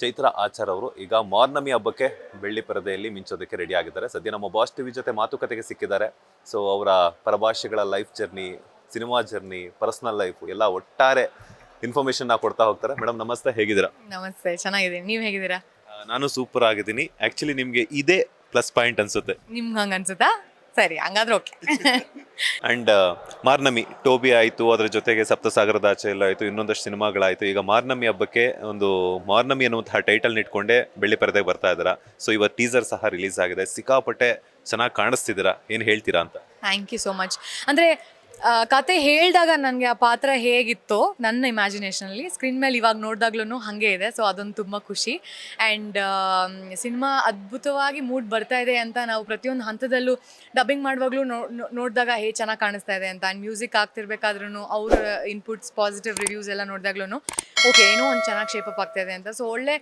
ಚೈತ್ರ ಆಚಾರ್ ಅವರು ಈಗ ಮಾರ್ನಮಿ ಹಬ್ಬಕ್ಕೆ ಬೆಳ್ಳಿ ಪರದೆಯಲ್ಲಿ ಮಿಂಚೋದಕ್ಕೆ ರೆಡಿ ಆಗಿದ್ದಾರೆ. ಸದ್ಯ ನಮ್ಮ ಬಾಸ್ ಟಿವಿ ಜೊತೆ ಮಾತುಕತೆಗೆ ಸಿಕ್ಕಿದ್ದಾರೆ. ಸೊ ಅವರ ಪರಭಾಷೆಗಳ life journey, cinema journey, personal life ಎಲ್ಲ ಒಟ್ಟಾರೆ ಇನ್ಫಾರ್ಮೇಶನ್ ಕೊಡ್ತಾ ಹೋಗ್ತಾರೆ. ಮೇಡಮ್ ನಮಸ್ತೆ, ಹೇಗಿದ್ದೀರಾ? ನಮಸ್ತೆ, ಚೆನ್ನಾಗಿದ್ದೀನಿ. ನೀವ್ ಹೇಗಿದ್ದೀರಾ? ನಾನು ಸೂಪರ್ ಆಗಿದ್ದೀನಿ. ಆಕ್ಚುಲಿ ನಿಮ್ಗೆ ಇದೇ ಪ್ಲಸ್ ಪಾಯಿಂಟ್ ಅನ್ಸುತ್ತೆ. ನಿಮ್ಗೆ ಹಂಗ ಅನ್ಸುತ್ತಾ? ಸರಿ, ಹಂಗಾದ್ರೆ ಓಕೆ. ಅಂಡ್ ಮಾರ್ನಮಿ ಟೋಬಿ ಆಯಿತು, ಅದರ ಜೊತೆಗೆ ಸಪ್ತಸಾಗರದಾಚೆ ಎಲ್ಲ ಆಯಿತು, ಇನ್ನೊಂದಷ್ಟು ಸಿನಿಮಾಗಳಾಯಿತು. ಈಗ ಮಾರ್ನಮಿ ಹಬ್ಬಕ್ಕೆ ಒಂದು ಮಾರ್ನಮಿ ಅನ್ನುವಂತಹ ಟೈಟಲ್ ಇಟ್ಕೊಂಡೆ ಬೆಳ್ಳಿ ಪರದೆಗೆ ಬರ್ತಾ ಇದ್ದೀರಾ. ಸೊ ಇವತ್ತು ಟೀಸರ್ ಸಹ ರಿಲೀಸ್ ಆಗಿದೆ. ಸಿಕ್ಕಾಪಟ್ಟೆ ಚೆನ್ನಾಗಿ ಕಾಣಿಸ್ತಿದ್ದೀರಾ, ಏನು ಹೇಳ್ತೀರಾ ಅಂತ? Thank you so much. ಅಂದರೆ ಕತೆ ಹೇಳಿದಾಗ ನನಗೆ ಆ ಪಾತ್ರ ಹೇಗಿತ್ತೋ ನನ್ನ ಇಮ್ಯಾಜಿನೇಷನಲ್ಲಿ ಸ್ಕ್ರೀನ್ ಮೇಲೆ ಇವಾಗ ನೋಡಿದಾಗ್ಲೂ ಹಾಗೆ ಇದೆ. ಸೊ ಅದೊಂದು ತುಂಬ ಖುಷಿ. ಆ್ಯಂಡ್ ಸಿನಿಮಾ ಅದ್ಭುತವಾಗಿ ಮೂಡ್ ಬರ್ತಾ ಇದೆ ಅಂತ ನಾವು ಪ್ರತಿಯೊಂದು ಹಂತದಲ್ಲೂ ಡಬ್ಬಿಂಗ್ ಮಾಡುವಾಗಲೂ ನೋಡಿದಾಗ ಚೆನ್ನಾಗಿ ಕಾಣಿಸ್ತಾ ಇದೆ ಅಂತ. ಆ್ಯಂಡ್ ಮ್ಯೂಸಿಕ್ ಆಗ್ತಿರ್ಬೇಕಾದ್ರೂ ಅವ್ರ ಇನ್ಪುಟ್ಸ್, ಪಾಸಿಟಿವ್ ರಿವ್ಯೂಸ್ ಎಲ್ಲ ನೋಡಿದಾಗ್ಲೂ ಓಕೆ, ಏನೋ ಒಂದು ಚೆನ್ನಾಗಿ ಶೇಪಪ್ ಆಗ್ತಾ ಇದೆ ಅಂತ. ಸೊ ಒಳ್ಳೆ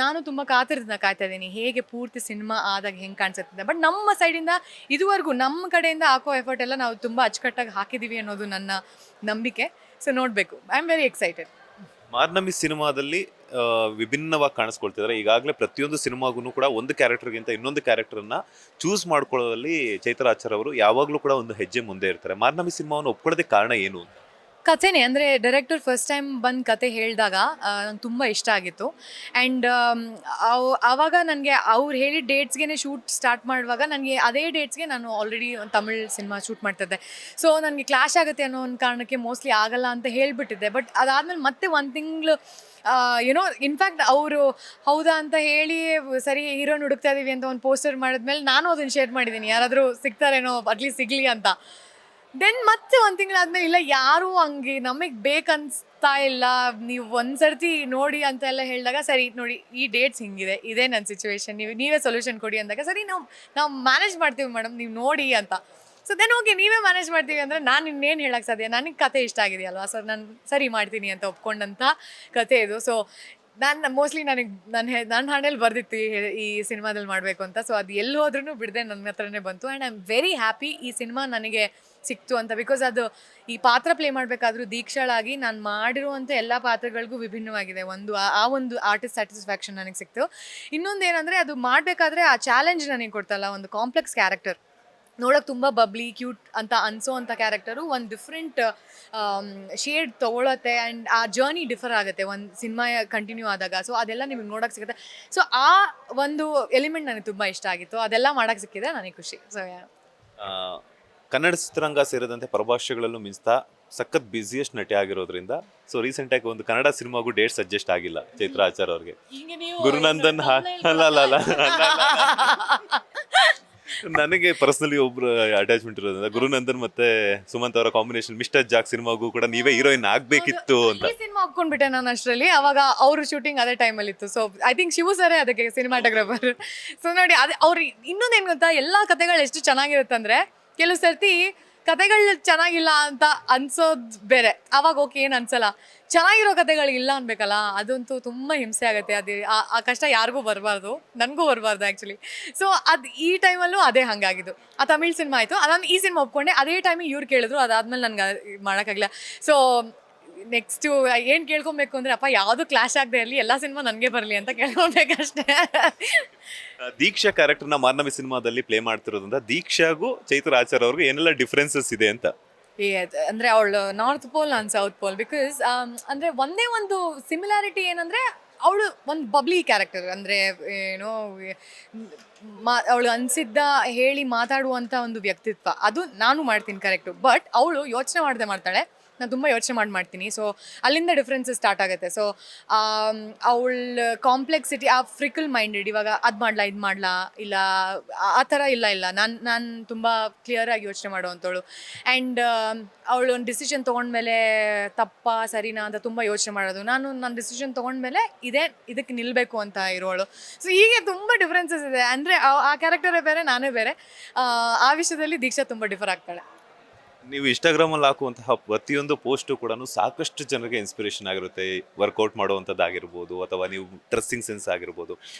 ನಾನು ತುಂಬ ಕಾಯ್ತಾ ಇದ್ದೀನಿ ಹೇಗೆ ಪೂರ್ತಿ ಸಿನಿಮಾ ಆದಾಗ ಹೆಂಗೆ ಕಾಣಿಸುತ್ತೆ. ಬಟ್ ನಮ್ಮ ಸೈಡಿಂದ ಇದುವರೆಗೂ ನಮ್ಮ ಕಡೆಯಿಂದ ಹಾಕೋ ಎಫರ್ಟ್ ಎಲ್ಲ ನಾವು ತುಂಬ ಅಚ್ಚುಕಟ್ಟಾಗಿ ಹಾಕಿದ್ದೀವಿ ಅನ್ನೋದು ನನ್ನ ನಂಬಿಕೆ. ಸೊ ನೋಡಬೇಕು. I am very excited. Marnami ಸಿನಿಮಾದಲ್ಲಿ ವಿಭಿನ್ನವಾಗಿ ಕಾಣಿಸ್ಕೊಳ್ತಿದ್ದಾರೆ. ಈಗಾಗಲೇ ಪ್ರತಿಯೊಂದು ಸಿನಿಮಾಗೂ ಕೂಡ ಒಂದು ಕ್ಯಾರೆಕ್ಟರ್ಗಿಂತ ಇನ್ನೊಂದು ಕ್ಯಾರೆಕ್ಟರ್ನ ಚೂಸ್ ಮಾಡ್ಕೊಳ್ಳೋದ್ರಲ್ಲಿ ಚೈತ್ರ ಆಚಾರ್ ಅವರು ಯಾವಾಗಲೂ ಕೂಡ ಒಂದು ಹೆಜ್ಜೆ ಮುಂದೆ ಇರ್ತಾರೆ. ಮಾರ್ನಮಿ ಸಿನಿಮಾವನ್ನು ಒಪ್ಕೊಳ್ಳೋದಕ್ಕೆ ಕಾರಣ ಏನು? ಕಥೆನೇ ಅಂದರೆ ಡೈರೆಕ್ಟರ್ ಫಸ್ಟ್ ಟೈಮ್ ಬಂದು ಕತೆ ಹೇಳಿದಾಗ ನಂಗೆ ತುಂಬ ಇಷ್ಟ ಆಗಿತ್ತು. ಆ್ಯಂಡ್ ಆವಾಗ ನನಗೆ ಅವ್ರು ಹೇಳಿದ ಡೇಟ್ಸ್ಗೆ ಶೂಟ್ ಸ್ಟಾರ್ಟ್ ಮಾಡುವಾಗ ನನಗೆ ಅದೇ ಡೇಟ್ಸ್ಗೆ ನಾನು ಆಲ್ರೆಡಿ ತಮಿಳ್ ಸಿನಿಮಾ ಶೂಟ್ ಮಾಡ್ತಿದ್ದೆ. ಸೊ ನನಗೆ ಕ್ಲಾಶ್ ಆಗುತ್ತೆ ಅನ್ನೋ ಒಂದು ಕಾರಣಕ್ಕೆ ಮೋಸ್ಟ್ಲಿ ಆಗಲ್ಲ ಅಂತ ಹೇಳಿಬಿಟ್ಟಿದ್ದೆ. ಬಟ್ ಅದಾದಮೇಲೆ ಮತ್ತೆ ಒಂದು ತಿಂಗಳು ಏನೋ ಇನ್ಫ್ಯಾಕ್ಟ್ ಅವರು ಹೌದಾ ಅಂತ ಹೇಳಿ ಸರಿ ಹೀರೋನ್ ಹುಡುಕ್ತಾ ಇದ್ದೀವಿ ಅಂತ ಒಂದು ಪೋಸ್ಟರ್ ಮಾಡಿದ್ಮೇಲೆ ನಾನು ಅದನ್ನು ಶೇರ್ ಮಾಡಿದ್ದೀನಿ, ಯಾರಾದರೂ ಸಿಗ್ತಾರೇನೋ ಅಟ್ಲೀಸ್ಟ್ ಸಿಗಲಿ ಅಂತ. ದೆನ್ ಮತ್ತೆ ಒಂದು ತಿಂಗಳಾದ್ಮೇಲೆ ಇಲ್ಲ, ಯಾರೂ ಹಂಗೆ ನಮಗೆ ಬೇಕನ್ನಿಸ್ತಾ ಇಲ್ಲ, ನೀವು ಒಂದು ಸರ್ತಿ ನೋಡಿ ಅಂತ ಎಲ್ಲ ಹೇಳಿದಾಗ ಸರಿ ನೋಡಿ ಈ ಡೇಟ್ಸ್ ಹಿಂಗಿದೆ, ಇದೇ ನನ್ನ ಸಿಚುವೇಶನ್, ನೀವೇ ಸೊಲ್ಯೂಷನ್ ಕೊಡಿ ಅಂದಾಗ ಸರಿ ನಾವು ಮ್ಯಾನೇಜ್ ಮಾಡ್ತೀವಿ ಮೇಡಮ್, ನೀವು ನೋಡಿ ಅಂತ. ಸೊ ದೆನ್ ಓಕೆ, ನೀವೇ ಮ್ಯಾನೇಜ್ ಮಾಡ್ತೀವಿ ಅಂದರೆ ನಾನು ಇನ್ನೇನು ಹೇಳೋಕ್ಕೆ ಸಾಧ್ಯ, ನನಗೆ ಕತೆ ಇಷ್ಟ ಆಗಿದೆಯಲ್ವಾ. ಸೊ ನಾನು ಸರಿ ಮಾಡ್ತೀನಿ ಅಂತ ಒಪ್ಕೊಂಡಂಥ ಕತೆ ಇದು. ಸೊ ನಾನು ಮೋಸ್ಟ್ಲಿ ನನ್ನ ಹಣೆಯಲ್ಲಿ ಬರ್ದಿತ್ತು ಈ ಸಿನಿಮಾದಲ್ಲಿ ಮಾಡಬೇಕು ಅಂತ. ಸೊ ಅದು ಎಲ್ಲಿ ಹೋದ್ರೂ ಬಿಡದೆ ನನ್ನ ಹತ್ರನೇ ಬಂತು. And I am very happy ಈ ಸಿನಿಮಾ ನನಗೆ ಸಿಕ್ತು ಅಂತ. ಬಿಕಾಸ್ ಅದು ಈ ಪಾತ್ರ ಪ್ಲೇ ಮಾಡಬೇಕಾದ್ರೂ ದೀಕ್ಷಾಳಾಗಿ ನಾನು ಮಾಡಿರುವಂಥ ಎಲ್ಲ ಪಾತ್ರಗಳಿಗೂ ವಿಭಿನ್ನವಾಗಿದೆ. ಒಂದು ಆರ್ಟಿಸ್ಟ್ ಸ್ಯಾಟಿಸ್ಫ್ಯಾಕ್ಷನ್ ನನಗೆ ಸಿಕ್ತು. ಇನ್ನೊಂದು ಏನಂದರೆ ಅದು ಮಾಡಬೇಕಾದ್ರೆ ಆ ಚಾಲೆಂಜ್ ನನಗೆ ಕೊಡ್ತಲ್ಲ, ಒಂದು ಕಾಂಪ್ಲೆಕ್ಸ್ ಕ್ಯಾರೆಕ್ಟರ್ ನೋಡೋಕೆ ತುಂಬ ಬಬ್ಲಿ ಕ್ಯೂಟ್ ಅಂತ ಅನಿಸೋ ಅಂಥ ಕ್ಯಾರೆಕ್ಟರು ಒಂದು ಡಿಫ್ರೆಂಟ್ ಶೇಡ್ ತೊಗೊಳತ್ತೆ. ಆ್ಯಂಡ್ ಆ ಜರ್ನಿ ಡಿಫರ್ ಆಗುತ್ತೆ ಒಂದು ಸಿನಿಮಾ ಕಂಟಿನ್ಯೂ ಆದಾಗ. ಸೊ ಅದೆಲ್ಲ ನಿಮಗೆ ನೋಡೋಕೆ ಸಿಗುತ್ತೆ. ಸೊ ಆ ಒಂದು ಎಲಿಮೆಂಟ್ ನನಗೆ ತುಂಬ ಇಷ್ಟ ಆಗಿತ್ತು. ಅದೆಲ್ಲ ಮಾಡೋಕ್ಕೆ ಸಿಕ್ಕಿದೆ, ನನಗೆ ಖುಷಿ. ಸೊ ಕನ್ನಡ ಚಿತ್ರರಂಗ ಸೇರಿದಂತೆ ಪರಭಾಷೆಗಳಲ್ಲೂ ಮಿಂಚ್ತಾ ಸಖತ್ ಬಿಸಿಯೆಸ್ಟ್ ನಟಿ ಆಗಿರೋದ್ರಿಂದ ಸೊ ರೀಸೆಂಟಾಗಿ ಒಂದು ಕನ್ನಡ ಸಿನಿಮಾಗೂ ಡೇಟ್ ಸಜೆಸ್ಟ್ ಆಗಿಲ್ಲ ಚೈತ್ರ ಆಚಾರ್ ಅವ್ರಿಗೆ. ಗುರುನಂದನ್ ನನಗೆ ಪರ್ಸನಲಿ ಒಬ್ರು ಅಟ್ಯಾಚ್ಮೆಂಟ್ ಇರೋದ್ರಿಂದ ಗುರುನಂದನ್ ಮತ್ತೆ ಸುಮಂತ್ ಅವರ ಕಾಂಬಿನೇಷನ್ ಮಿಸ್ಟರ್ ಜಾಕ್ ಸಿನಿಮಾಗೂ ಕೂಡ ನೀವೇ ಹೀರೋಯಿನ್ ಆಗ್ಬೇಕಿತ್ತು ಅಂತ ಸಿನಿಮಾ ಒಪ್ಕೊಂಡ್ಬಿಟ್ಟೆ ನಾನು ಅಷ್ಟರಲ್ಲಿ. ಅವಾಗ ಅವರು ಶೂಟಿಂಗ್ ಅದೇ ಟೈಮಲ್ಲಿ ಇತ್ತು. ಸೊ ಐ ಥಿಂಕ್ ಶಿವು ಸರೇ ಅದಕ್ಕೆ ಸಿನಿಮಾಟೋಗ್ರಾಫರ್. ಸೊ ನೋಡಿ, ಅದು ಅವ್ರು ಇನ್ನೊಂದೇನು ಗೊತ್ತಾ, ಎಲ್ಲ ಕಥೆಗಳು ಎಷ್ಟು ಚೆನ್ನಾಗಿರುತ್ತೆ ಅಂದರೆ ಕೆಲವು ಸರ್ತಿ ಕತೆಗಳು ಚೆನ್ನಾಗಿಲ್ಲ ಅಂತ ಅನ್ಸೋದು ಬೇರೆ, ಅವಾಗ ಓಕೆ ಏನು ಅನ್ಸಲ್ಲ. ಚೆನ್ನಾಗಿರೋ ಕತೆಗಳಿಲ್ಲ ಅನ್ಬೇಕಲ್ಲ, ಅದಂತೂ ತುಂಬ ಹಿಂಸೆ ಆಗುತ್ತೆ. ಅದು ಆ ಕಷ್ಟ ಯಾರಿಗೂ ಬರಬಾರ್ದು, ನನಗೂ ಬರಬಾರ್ದು ಆ್ಯಕ್ಚುಲಿ. ಸೊ ಅದು ಈ ಟೈಮಲ್ಲೂ ಅದೇ ಹಾಗಾಗಿದ್ದು. ಆ ತಮಿಳ್ ಸಿನಿಮಾ ಆಯಿತು, ಅದಾದ್ಮೇಲೆ ಈ ಸಿನಿಮಾ ಒಪ್ಕೊಂಡೆ. ಅದೇ ಟೈಮಿಗೆ ಇವ್ರು ಕೇಳಿದ್ರು, ಅದಾದ್ಮೇಲೆ ನನಗೆ ಮಾಡೋಕ್ಕಾಗಲಿಲ್ಲ. ಸೊ ನೆಕ್ಸ್ಟು ಏನು ಕೇಳ್ಕೊಬೇಕು ಅಂದರೆ, ಅಪ್ಪ ಯಾವುದು ಕ್ಲಾಶ್ ಆಗದೆ ಇರಲಿ, ಎಲ್ಲ ಸಿನಿಮಾ ನನಗೆ ಬರಲಿ ಅಂತ ಕೇಳ್ಕೊಬೇಕಷ್ಟೇ. ದೀಕ್ಷಾ ಕ್ಯಾರೆಕ್ಟರ್ನ ಮಾರ್ನಮಿ ಸಿನಿಮಾದಲ್ಲಿ ಪ್ಲೇ ಮಾಡ್ತಿರೋದ್ರಿಂದ ದೀಕ್ಷಾಗೂ ಚೈತ್ರ ಆಚಾರ್ ಅವ್ರಿಗೂ ಏನೆಲ್ಲ ಡಿಫ್ರೆನ್ಸಸ್ ಇದೆ ಅಂತ? ಅಂದರೆ ಅವಳು ನಾರ್ತ್ ಪೋಲ್, ನಾನು ಸೌತ್ ಪೋಲ್. ಬಿಕಾಸ್ ಅಂದರೆ ಒಂದೇ ಒಂದು ಸಿಮಿಲಾರಿಟಿ ಏನಂದರೆ ಅವಳು ಒಂದು ಬಬ್ಲಿ ಕ್ಯಾರೆಕ್ಟರ್. ಅಂದರೆ ಏನೋ ಅವಳು ಅನಿಸಿದ್ದ ಹೇಳಿ ಮಾತಾಡುವಂಥ ಒಂದು ವ್ಯಕ್ತಿತ್ವ, ಅದು ನಾನು ಮಾಡ್ತೀನಿ ಕರೆಕ್ಟು. ಬಟ್ ಅವಳು ಯೋಚನೆ ಮಾಡದೆ ಮಾಡ್ತಾಳೆ, ನಾನು ತುಂಬ ಯೋಚನೆ ಮಾಡ್ತೀನಿ. ಸೊ ಅಲ್ಲಿಂದ ಡಿಫ್ರೆನ್ಸಸ್ ಸ್ಟಾರ್ಟ್ ಆಗುತ್ತೆ. ಸೊ ಅವಳ ಕಾಂಪ್ಲೆಕ್ಸಿಟಿ, ಆ ಫ್ರಿಕಲ್ ಮೈಂಡೆಡ್, ಇವಾಗ ಅದು ಮಾಡಲಾ ಇದು ಮಾಡಲಾ ಇಲ್ಲ ಆ ಥರ ಇಲ್ಲ ನಾನು ತುಂಬ ಕ್ಲಿಯರಾಗಿ ಯೋಚನೆ ಮಾಡೋವಂಥವಳು. ಆ್ಯಂಡ್ ಅವಳು ಒಂದು ಡಿಸಿಷನ್ ತೊಗೊಂಡ್ಮೇಲೆ ತಪ್ಪ ಸರಿನಾ ಅಂತ ತುಂಬ ಯೋಚನೆ ಮಾಡೋದು. ನನ್ನ ಡಿಸಿಷನ್ ತೊಗೊಂಡ್ಮೇಲೆ ಇದಕ್ಕೆ ನಿಲ್ಲಬೇಕು ಅಂತ ಇರೋಳು. ಸೊ ಹೀಗೆ ತುಂಬ ಡಿಫ್ರೆನ್ಸಸ್ ಇದೆ. ಅಂದರೆ ಆ ಕ್ಯಾರೆಕ್ಟರೇ ಬೇರೆ, ನಾನೇ ಬೇರೆ. ಆ ವಿಷಯದಲ್ಲಿ ದೀಕ್ಷಾ ತುಂಬ ಡಿಫರ್ ಆಗ್ತಾಳೆ. ನೀವು ಇನ್ಸ್ಟಾಗ್ರಾಮಲ್ಲಿ ಹಾಕುವಂತಹ ಪ್ರತಿಯೊಂದು ಪೋಸ್ಟು ಕೂಡ ಸಾಕಷ್ಟು ಜನರಿಗೆ ಇನ್ಸ್ಪಿರೇಷನ್ ಆಗಿರುತ್ತೆ. ವರ್ಕೌಟ್ ಮಾಡುವಂಥದ್ದಾಗಿರ್ಬೋದು ಅಥವಾ ನೀವು ಡ್ರೆಸ್ಸಿಂಗ್ ಸೆನ್ಸ್ ಆಗಿರ್ಬೋದು.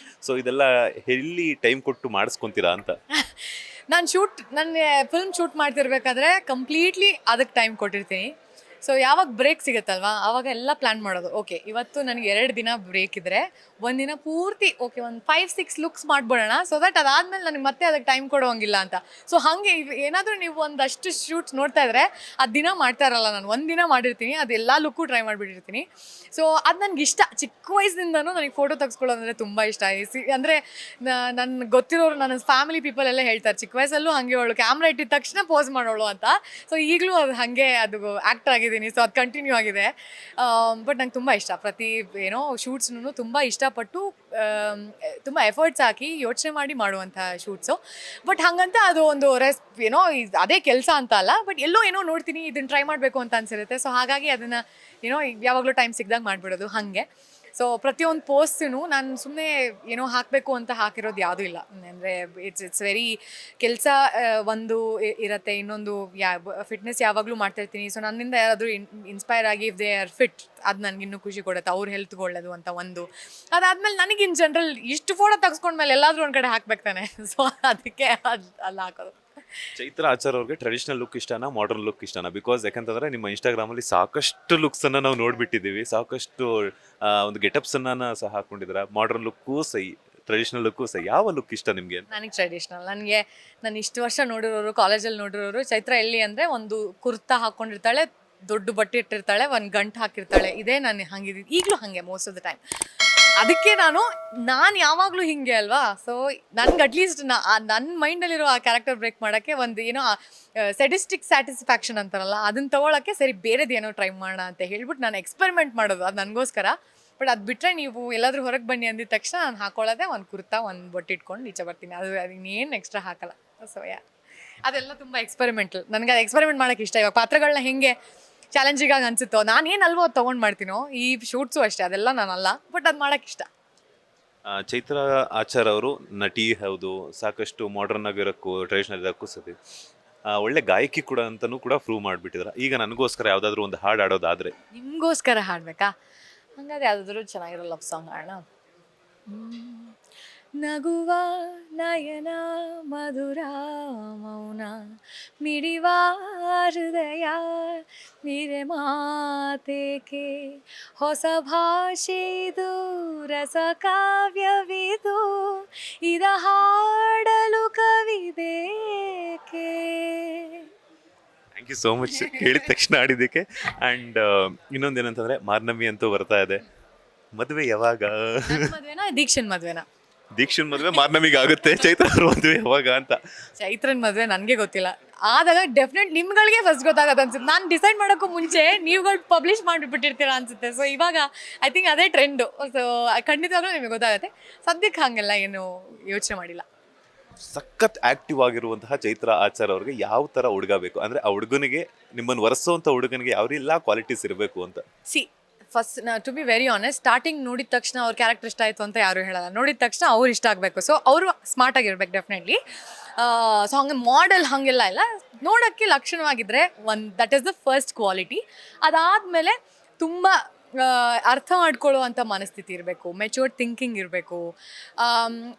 ಸೊ ಇದೆಲ್ಲ ಎಲ್ಲಿ ಟೈಮ್ ಕೊಟ್ಟು ಮಾಡಿಸ್ಕೊತೀರಾ ಅಂತ? ನನ್ನ ಫಿಲ್ಮ್ ಶೂಟ್ ಮಾಡ್ತಿರ್ಬೇಕಾದ್ರೆ ಕಂಪ್ಲೀಟ್ಲಿ ಅದಕ್ಕೆ ಟೈಮ್ ಕೊಟ್ಟಿರ್ತೀನಿ. ಸೊ ಯಾವಾಗ ಬ್ರೇಕ್ ಸಿಗುತ್ತಲ್ವಾ ಆವಾಗ ಎಲ್ಲ ಪ್ಲ್ಯಾನ್ ಮಾಡೋದು. ಓಕೆ, ಇವತ್ತು ನನಗೆ 2 ದಿನ ಬ್ರೇಕ್ ಇದ್ದರೆ ಒಂದಿನ ಪೂರ್ತಿ ಓಕೆ ಒಂದು 5-6 ಲುಕ್ಸ್ ಮಾಡ್ಬಿಡೋಣ, ಸೊ ದಟ್ ಅದಾದಮೇಲೆ ನನಗೆ ಮತ್ತೆ ಅದಕ್ಕೆ ಟೈಮ್ ಕೊಡೋಂಗಿಲ್ಲ ಅಂತ. ಸೊ ಹಾಗೆ ಏನಾದರೂ ನೀವು ಒಂದಷ್ಟು ಶೂಟ್ಸ್ ನೋಡ್ತಾ ಇದ್ರೆ ಅದು ದಿನ ಮಾಡ್ತಾ ಇರಲ್ಲ, ನಾನು ಒಂದಿನ ಮಾಡಿರ್ತೀನಿ, ಅದೆಲ್ಲ ಲುಕ್ಕು ಟ್ರೈ ಮಾಡಿಬಿಟ್ಟಿರ್ತೀನಿ. ಸೊ ಅದು ನನಗೆ ಇಷ್ಟ. ಚಿಕ್ಕ ವಯಸ್ಸಿನಿಂದನೂ ನನಗೆ ಫೋಟೋ ತೆಗೆಸ್ಕೊಳ್ಳೋದಂದರೆ ತುಂಬ ಇಷ್ಟ. ಅಂದರೆ ನನ್ನ ಗೊತ್ತಿರೋರು, ನನ್ನ ಫ್ಯಾಮಿಲಿ ಪೀಪಲ್ ಎಲ್ಲ ಹೇಳ್ತಾರೆ ಚಿಕ್ಕ ವಯಸ್ಸಲ್ಲೂ ಹಾಗೆ ಅವಳು ಕ್ಯಾಮ್ರಾ ಇಟ್ಟಿದ ತಕ್ಷಣ ಪೋಸ್ ಮಾಡೋಳು ಅಂತ. ಸೊ ಈಗಲೂ ಅದು ಹಾಗೆ ಅದು ಆ್ಯಕ್ಟರ್ ಆಗಿದ್ದೀನಿ, ಸೊ ಅದು ಕಂಟಿನ್ಯೂ ಆಗಿದೆ. ಬಟ್ ನಂಗೆ ತುಂಬ ಇಷ್ಟ. ಪ್ರತಿ ಶೂಟ್ಸ್ನೂ ತುಂಬ ಇಷ್ಟಪಟ್ಟು ತುಂಬ ಎಫರ್ಟ್ಸ್ ಹಾಕಿ ಯೋಚನೆ ಮಾಡಿ ಮಾಡುವಂಥ ಶೂಟ್ಸು. ಬಟ್ ಹಾಗಂತ ಅದು ಒಂದು ಅದೇ ಕೆಲಸ ಅಂತ ಅಲ್ಲ, ಬಟ್ ಎಲ್ಲೋ ನೋಡ್ತೀನಿ ಇದನ್ನು ಟ್ರೈ ಮಾಡಬೇಕು ಅಂತ ಅನ್ಸಿರುತ್ತೆ. ಸೊ ಹಾಗಾಗಿ ಅದನ್ನು ಯಾವಾಗಲೂ ಟೈಮ್ ಸಿಕ್ಕಿದಾಗ ಮಾಡಿಬಿಡೋದು ಹಾಗೆ. ಸೊ ಪ್ರತಿಯೊಂದು ಪೋಸ್ಟೂ ನಾನು ಸುಮ್ಮನೆ ಹಾಕಬೇಕು ಅಂತ ಹಾಕಿರೋದು ಯಾವುದೂ ಇಲ್ಲ. ಅಂದರೆ ಇಟ್ಸ್ ವೆರಿ ಕೆಲಸ ಒಂದು ಇರುತ್ತೆ, ಇನ್ನೊಂದು ಫಿಟ್ನೆಸ್ ಯಾವಾಗಲೂ ಮಾಡ್ತಾಯಿರ್ತೀನಿ. ಸೊ ನನ್ನಿಂದ ಯಾರಾದರೂ ಇನ್ಸ್ಪೈರ್ ಆಗಿ ಇಫ್ ದೇ ಆರ್ ಫಿಟ್, ಅದು ನನಗೆ ಇನ್ನೂ ಖುಷಿ ಕೊಡುತ್ತೆ, ಅವ್ರ ಹೆಲ್ತ್ಗೆ ಒಳ್ಳೇದು ಅಂತ ಒಂದು. ಅದಾದಮೇಲೆ ನನಗೆ ಇನ್ ಜನರಲ್ ಇಷ್ಟು ಫೋಟೋ ತೆಗೆಸ್ಕೊಂಡ್ಮೇಲೆ ಎಲ್ಲಾದರೂ ಒಂದು ಕಡೆ ಹಾಕ್ಬೇಕು ತಾನೆ, ಸೊ ಅದಕ್ಕೆ ಅಲ್ಲಿ ಹಾಕೋದು. ಚೈತ್ರ ಆಚಾರ್ ಅವ್ರಿಗೆ ಟ್ರೆಡಿಷನಲ್ ಲುಕ್ ಇಷ್ಟನಾ, ಮಾಡರ್ನ್ ಲುಕ್ ಇಷ್ಟನಾ? ಬಿಕಾಸ್ ಯಾಕಂತಂದ್ರೆ ನಿಮ್ಮ ಇನ್ಸ್ಟಾಗ್ರಾಮಲ್ಲಿ ಸಾಕಷ್ಟು ಲುಕ್ಸನ್ನು ನಾವು ನೋಡಿಬಿಟ್ಟಿದ್ದೀವಿ, ಸಾಕಷ್ಟು ಒಂದು ಗೆಟಪ್ಸನ್ನು ಸಹ ಹಾಕೊಂಡಿದ್ದೀರಾ. ಮಾಡರ್ನ್ ಲುಕ್ಕೂ ಸೈ, ಟ್ರೆಡಿಷನಲ್ ಲುಕ್ಕೂ ಸೈ. ಯಾವ ಲುಕ್ ಇಷ್ಟ ನಿಮಗೆ? ನನಗೆ ಟ್ರೆಡಿಷ್ನಲ್. ನನಗೆ ನಾನು ಇಷ್ಟು ವರ್ಷ ನೋಡಿರೋರು, ಕಾಲೇಜಲ್ಲಿ ನೋಡಿರೋರು, ಚೈತ್ರ ಎಲ್ಲಿ ಅಂದರೆ ಒಂದು ಕುರ್ತಾ ಹಾಕ್ಕೊಂಡಿರ್ತಾಳೆ, ದೊಡ್ಡ ಬಟ್ಟೆ ಇಟ್ಟಿರ್ತಾಳೆ, ಒಂದು ಗಂಟು ಹಾಕಿರ್ತಾಳೆ, ಇದೇ ನಾನು ಹಂಗಿದ್ದೀನಿ. ಈಗಲೂ ಹಾಗೆ ಮೋಸ್ಟ್ ಆಫ್ ದ ಟೈಮ್. ಅದಕ್ಕೆ ನಾನು ಯಾವಾಗಲೂ ಹಿಂಗೆ ಅಲ್ವಾ. ಸೊ ನನ್ಗೆ ಅಟ್ಲೀಸ್ಟ್ ನನ್ನ ಮೈಂಡಲ್ಲಿರೋ ಆ ಕ್ಯಾರೆಕ್ಟರ್ ಬ್ರೇಕ್ ಮಾಡೋಕ್ಕೆ ಒಂದು ಸೆಡಿಸ್ಟಿಕ್ ಸ್ಯಾಟಿಸ್ಫ್ಯಾಕ್ಷನ್ ಅಂತಾರಲ್ಲ, ಅದನ್ನು ತೊಗೊಳಕ್ಕೆ ಸರಿ ಬೇರೆದೇನೋ ಟ್ರೈ ಮಾಡೋಣ ಅಂತ ಹೇಳ್ಬಿಟ್ಟು ನಾನು ಎಕ್ಸ್ಪೆರಿಮೆಂಟ್ ಮಾಡೋದು, ಅದು ನನಗೋಸ್ಕರ. ಬಟ್ ಅದು ಬಿಟ್ಟರೆ ನೀವು ಎಲ್ಲಾದರೂ ಹೊರಗೆ ಬನ್ನಿ ಅಂದಿದ ತಕ್ಷಣ ನಾನು ಹಾಕೊಳ್ಳೋದೆ ಒಂದು ಕುರ್ತಾ, ಒಂದು ಬೊಟ್ಟು ಇಟ್ಕೊಂಡು ಈಚೆ ಬರ್ತೀನಿ. ಅದು ಇನ್ನೇನು ಎಕ್ಸ್ಟ್ರಾ ಹಾಕಲ್ಲ. ಸೊ ಅದೆಲ್ಲ ತುಂಬ ಎಕ್ಸ್ಪೆರಿಮೆಂಟಲ್. ನನಗೆ ಅದು ಎಕ್ಸ್ಪೆರಿಮೆಂಟ್ ಮಾಡೋಕ್ಕೆ ಇಷ್ಟ. ಇವಾಗ ಪಾತ್ರಗಳನ್ನ ಹೆಂಗೆ ಚಾಲೆಂಜಿಗಾಗಿ ಅನಿಸುತ್ತೋ, ನಾನೇನಲ್ವೋ ಅದು ತೊಗೊಂಡು ಮಾಡ್ತೀನೋ, ಈ ಶೂಟ್ಸು ಅಷ್ಟೇ, ಅದೆಲ್ಲ ನಾನಲ್ಲ, ಬಟ್ ಅದು ಮಾಡೋಕ್ಕೆ ಇಷ್ಟ. ಚೈತ್ರ ಆಚಾರ್ ಅವರು ನಟಿ ಹೌದು, ಸಾಕಷ್ಟು ಮಾಡರ್ನ್ ಆಗಿರೋಕ್ಕೂ ಟ್ರೆಡಿಷನಲ್ ಇರೋಕ್ಕೂ ಸರಿ, ಒಳ್ಳೆ ಗಾಯಕಿ ಕೂಡ ಅಂತಲೂ ಕೂಡ ಪ್ರೂವ್ ಮಾಡಿಬಿಟ್ಟಿದ್ದಾರೆ. ಈಗ ನನಗೋಸ್ಕರ ಯಾವುದಾದ್ರೂ ಒಂದು ಹಾಡು ಆಡೋದಾದರೆ? ನಿಮಗೋಸ್ಕರ ಹಾಡಬೇಕಾ? ಹಂಗಾದ್ರೆ ಯಾವುದಾದ್ರೂ ಚೆನ್ನಾಗಿರೋ ಲವ್ ಸಾಂಗ್ ಆಡೋಣ. ನಗುವ ನಯನ ಮಧುರ ಮೌನ ಮಿಡಿವ ಹೃದಯ ನಿರೆ ಮಾತೇಕೆ, ಹೊಸ ಭಾಷೆದು ರಸ ಕಾವ್ಯವಿದು, ಇದ ಹಾಡಲು ಕವಿಬೇಕೆ. ಥ್ಯಾಂಕ್ ಯು ಸೋ ಮಚ್ ಹೇಳಿದ ತಕ್ಷಣ ಆಡಿದ್ದಕ್ಕೆ. ಆ್ಯಂಡ್ ಇನ್ನೊಂದೇನಂತಂದರೆ ಮಾರ್ನಮಿ ಅಂತೂ ಬರ್ತಾ ಇದೆ, ಮದುವೆ ಯಾವಾಗ? ಮದುವೆನಾ ದೀಕ್ಷನ್ ಮದುವೆನಾ? ದೀಕ್ಷನ್ ಮದುವೆ ಮಾರ್ನಮಿಗೆ ಆಗುತ್ತೆ, ಚೈತ್ರ ಅವ್ರ ಮದುವೆ ಯಾವಾಗ ಅಂತ? ಚೈತ್ರನ್ ಮದುವೆ ನನಗೆ ಗೊತ್ತಿಲ್ಲ. ಆದಾಗ ಡೆಫಿನೆಟ್ ನಿಮ್ಗಳಿಗೆ ಫಸ್ಟ್ ಗೊತ್ತಾಗತ್ತೆ ಅನ್ಸುತ್ತೆ. ನಾನು ಡಿಸೈಡ್ ಮಾಡೋಕ್ಕೂ ಮುಂಚೆ ನೀವುಗಳು ಪಬ್ಲಿಷ್ ಮಾಡಿಬಿಟ್ಟಿರ್ತೀರ ಅನ್ಸುತ್ತೆ. ಸೊ ಇವಾಗ ಐ ಥಿಂಕ್ ಅದೇ ಟ್ರೆಂಡು. ಸೊ ಖಂಡಿತವಾಗ್ಲೂ ನಿಮಗೆ ಗೊತ್ತಾಗುತ್ತೆ. ಸದ್ಯಕ್ಕೆ ಹಾಗೆಲ್ಲ ಏನು ಯೋಚನೆ ಮಾಡಿಲ್ಲ. ಸಖತ್ ಆಕ್ಟಿವ್ ಆಗಿರುವಂತಹ ಚೈತ್ರ ಆಚಾರ್ ಅವ್ರಿಗೆ ಯಾವ ಥರ ಹುಡುಗ ಬೇಕು? ಅಂದರೆ ಆ ಹುಡುಗನಿಗೆ, ನಿಮ್ಮನ್ನು ಒರೆಸೋವಂಥ ಹುಡುಗನಿಗೆ ಯಾವೆಲ್ಲ ಕ್ವಾಲಿಟೀಸ್ ಇರಬೇಕು ಅಂತ? First to be very honest, starting ನೋಡಿದ ತಕ್ಷಣ ಅವ್ರ ಕ್ಯಾರೆಕ್ಟರ್ ಇಷ್ಟ ಆಯಿತು ಅಂತ ಯಾರೂ ಹೇಳಲ್ಲ. ನೋಡಿದ ತಕ್ಷಣ ಅವ್ರು ಇಷ್ಟ ಆಗಬೇಕು. ಸೊ ಅವರು ಸ್ಮಾರ್ಟ್ ಆಗಿರ್ಬೇಕು ಡೆಫಿನೆಟ್ಲಿ. ಸೊ ಹಂಗೆ ಮಾಡೆಲ್ ಹಾಗೆಲ್ಲ ಇಲ್ಲ, ನೋಡೋಕ್ಕೆ ಲಕ್ಷಣವಾಗಿದ್ದರೆ that is the first quality. ಅದಾದಮೇಲೆ ತುಂಬ ಅರ್ಥ ಮಾಡ್ಕೊಳ್ಳುವಂಥ ಮನಸ್ಥಿತಿ ಇರಬೇಕು, ಮೆಚೂರ್ಡ್ ಥಿಂಕಿಂಗ್ ಇರಬೇಕು.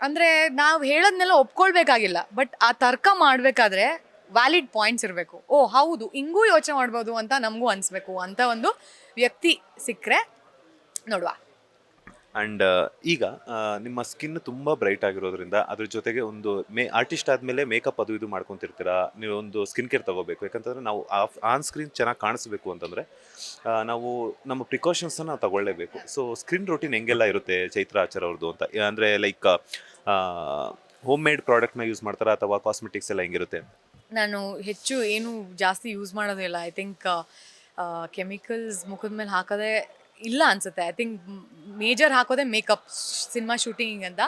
ಅಂದರೆ ನಾವು ಹೇಳೋದನ್ನೆಲ್ಲ ಒಪ್ಕೊಳ್ಬೇಕಾಗಿಲ್ಲ, ಬಟ್ ಆ ತರ್ಕ ಮಾಡಬೇಕಾದ್ರೆ ವ್ಯಾಲಿಡ್ ಪಾಯಿಂಟ್ಸ್ ಇರಬೇಕು. ಓ ಹೌದು, ಹಿಂಗೂ ಯೋಚನೆ ಮಾಡ್ಬೋದು ಅಂತ ನಮಗೂ ಅನಿಸ್ಬೇಕು ಅಂತ ಒಂದು ವ್ಯಕ್ತಿ ಸಿಕ್ಕರೆ ನೋಡುವ. ಆ್ಯಂಡ್ ಈಗ ನಿಮ್ಮ ಸ್ಕಿನ್ ತುಂಬ ಬ್ರೈಟ್ ಆಗಿರೋದ್ರಿಂದ ಅದ್ರ ಜೊತೆಗೆ ಒಂದು ಆರ್ಟಿಸ್ಟ್ ಆದಮೇಲೆ ಮೇಕಪ್ ಅದು ಇದು ಮಾಡ್ಕೊತಿರ್ತೀರಾ, ನೀವು ಒಂದು ಸ್ಕಿನ್ ಕೇರ್ ತೊಗೋಬೇಕು. ಯಾಕಂತಂದರೆ ನಾವು ಆನ್ ಸ್ಕ್ರೀನ್ ಚೆನ್ನಾಗಿ ಕಾಣಿಸ್ಬೇಕು ಅಂತಂದರೆ ನಾವು ನಮ್ಮ ಪ್ರಿಕಾಷನ್ಸನ್ನು ನಾವು ತಗೊಳ್ಳೇಬೇಕು. ಸೊ ಸ್ಕಿನ್ ರೂಟೀನ್ ಹೆಂಗೆಲ್ಲ ಇರುತ್ತೆ ಚೈತ್ರ ಆಚಾರ್ ಅವ್ರದ್ದು ಅಂತ? ಅಂದರೆ ಲೈಕ್ ಹೋಮ್ ಮೇಡ್ ಪ್ರಾಡಕ್ಟ್ನ ಯೂಸ್ ಮಾಡ್ತಾರಾ ಅಥವಾ ಕಾಸ್ಮೆಟಿಕ್ಸ್ ಎಲ್ಲ ಹೆಂಗಿರುತ್ತೆ? ನಾನು ಹೆಚ್ಚು ಏನು ಜಾಸ್ತಿ ಯೂಸ್ ಮಾಡೋದಿಲ್ಲ. ಐ ಥಿಂಕ್ ಕೆಮಿಕಲ್ಸ್ ಮುಖದ ಮೇಲೆ ಹಾಕೋದೇ ಇಲ್ಲ ಅನಿಸುತ್ತೆ. ಐ ಥಿಂಕ್ ಮೇಜರ್ ಹಾಕೋದೇ ಮೇಕಪ್ ಸಿನಿಮಾ ಶೂಟಿಂಗ್ ಅಂತ.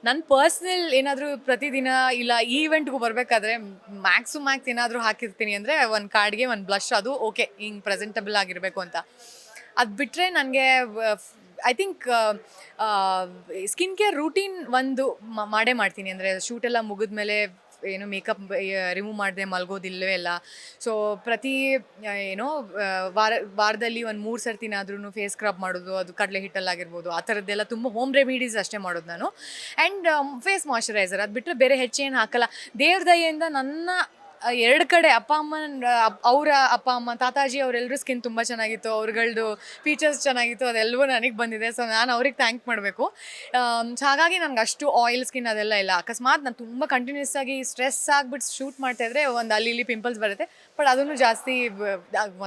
ನನ್ನ ಪರ್ಸ್ನಲ್ ಏನಾದರೂ ಪ್ರತಿದಿನ ಇಲ್ಲ ಈವೆಂಟ್ಗೂ ಬರಬೇಕಾದ್ರೆ ಮ್ಯಾಕ್ಸ್ ಏನಾದರೂ ಹಾಕಿರ್ತೀನಿ ಅಂದರೆ ಒಂದು ಕಾರ್ಡ್ಗೆ ಒಂದು ಬ್ಲಷ್, ಅದು ಓಕೆ ಹಿಂಗೆ ಪ್ರೆಸೆಂಟಬಲ್ ಆಗಿರಬೇಕು ಅಂತ. ಅದು ಬಿಟ್ಟರೆ ನನಗೆ I think skin care routine ಒಂದು ಮಾಡೇ ಮಾಡ್ತೀನಿ. ಅಂದರೆ ಶೂಟೆಲ್ಲ ಮುಗಿದ್ಮೇಲೆ ಮೇಕಪ್ ರಿಮೂವ್ ಮಾಡದೆ ಮಲ್ಗೋದಿಲ್ಲವೇ ಇಲ್ಲ. ಸೊ ಪ್ರತಿ ವಾರದಲ್ಲಿ ಒಂದು 3 ಸರ್ತಿನಾದ್ರೂ ಫೇಸ್ ಸ್ಕ್ರಬ್ ಮಾಡೋದು, ಅದು ಕಡಲೆ ಹಿಟ್ಟಲ್ಲಾಗಿರ್ಬೋದು, ಆ ಥರದ್ದೆಲ್ಲ ತುಂಬ ಹೋಮ್ ರೆಮಿಡೀಸ್ ಅಷ್ಟೇ ಮಾಡೋದು ನಾನು. ಆ್ಯಂಡ್ ಫೇಸ್ ಮಾಯ್ಶ್ಚರೈಸರ್, ಅದು ಬಿಟ್ಟರೆ ಬೇರೆ ಹೆಚ್ಚೇನು ಹಾಕಲ್ಲ. ದೇವ್ರ ದಯೆಯಿಂದ ನನ್ನ ಎರಡು ಕಡೆ ಅಪ್ಪ ಅಮ್ಮ ಅವರ ಅಪ್ಪ ಅಮ್ಮ ತಾತಾಜಿ ಅವರೆಲ್ಲರೂ ಸ್ಕಿನ್ ತುಂಬ ಚೆನ್ನಾಗಿತ್ತು, ಅವ್ರಗಳದ್ದು ಫೀಚರ್ಸ್ ಚೆನ್ನಾಗಿತ್ತು, ಅದೆಲ್ಲವೂ ನನಗೆ ಬಂದಿದೆ. ಸೊ ನಾನು ಅವ್ರಿಗೆ ಥ್ಯಾಂಕ್ ಮಾಡಬೇಕು. ಸೊ ಹಾಗಾಗಿ ನನಗೆ ಅಷ್ಟು ಆಯಿಲ್ ಸ್ಕಿನ್ ಅದೆಲ್ಲ ಇಲ್ಲ. ಅಕಸ್ಮಾತ್ ನಾನು ತುಂಬ ಕಂಟಿನ್ಯೂಸ್ ಆಗಿ ಸ್ಟ್ರೆಸ್ ಆಗಿಬಿಟ್ಟು ಶೂಟ್ ಮಾಡ್ತಾಯಿದ್ರೆ ಒಂದು ಅಲ್ಲಿ ಇಲ್ಲಿ ಪಿಂಪಲ್ಸ್ ಬರುತ್ತೆ. ಬಟ್ ಅದನ್ನು ಜಾಸ್ತಿ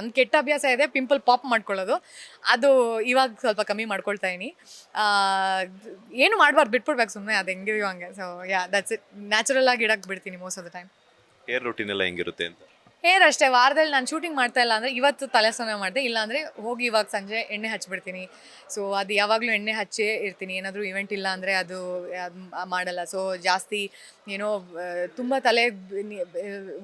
ಒಂದು ಕೆಟ್ಟ ಅಭ್ಯಾಸ ಇದೆ, ಪಿಂಪಲ್ ಪಾಪ್ ಮಾಡ್ಕೊಳ್ಳೋದು. ಅದು ಇವಾಗ ಸ್ವಲ್ಪ ಕಮ್ಮಿ ಮಾಡ್ಕೊಳ್ತಾ ಇದೀನಿ. ಏನು ಮಾಡಬಾರ್ದು, ಬಿಟ್ಬಿಡ್ಬೇಕು ಸುಮ್ಮನೆ, ಅದು ಹೆಂಗಿದೆಯೋ ಹಂಗೆ. So that's it. ನ್ಯಾಚುರಲ್ ಆಗಿ ಇಡಕ್ಕೆ ಬಿಡ್ತೀನಿ most of the time. Hair routine ಎಲ್ಲ ಹೆಂಗಿರುತ್ತೆ ಅಂತ? ಹೇರ್ ಅಷ್ಟೇ, ವಾರದಲ್ಲಿ ನಾನು ಶೂಟಿಂಗ್ ಮಾಡ್ತಾ ಇಲ್ಲ ಅಂದರೆ ಇವತ್ತು ತಲೆ ಸ್ನಾನ ಮಾಡಿದೆ, ಇಲ್ಲಾಂದರೆ ಹೋಗಿ ಇವಾಗ ಸಂಜೆ ಎಣ್ಣೆ ಹಚ್ಬಿಡ್ತೀನಿ. ಸೊ ಅದು ಯಾವಾಗಲೂ ಎಣ್ಣೆ ಹಚ್ಚೇ ಇರ್ತೀನಿ. ಏನಾದರೂ ಇವೆಂಟ್ ಇಲ್ಲ ಅಂದರೆ ಅದು ಮಾಡಲ್ಲ. ಸೊ ಜಾಸ್ತಿ ಏನೋ ತುಂಬ ತಲೆ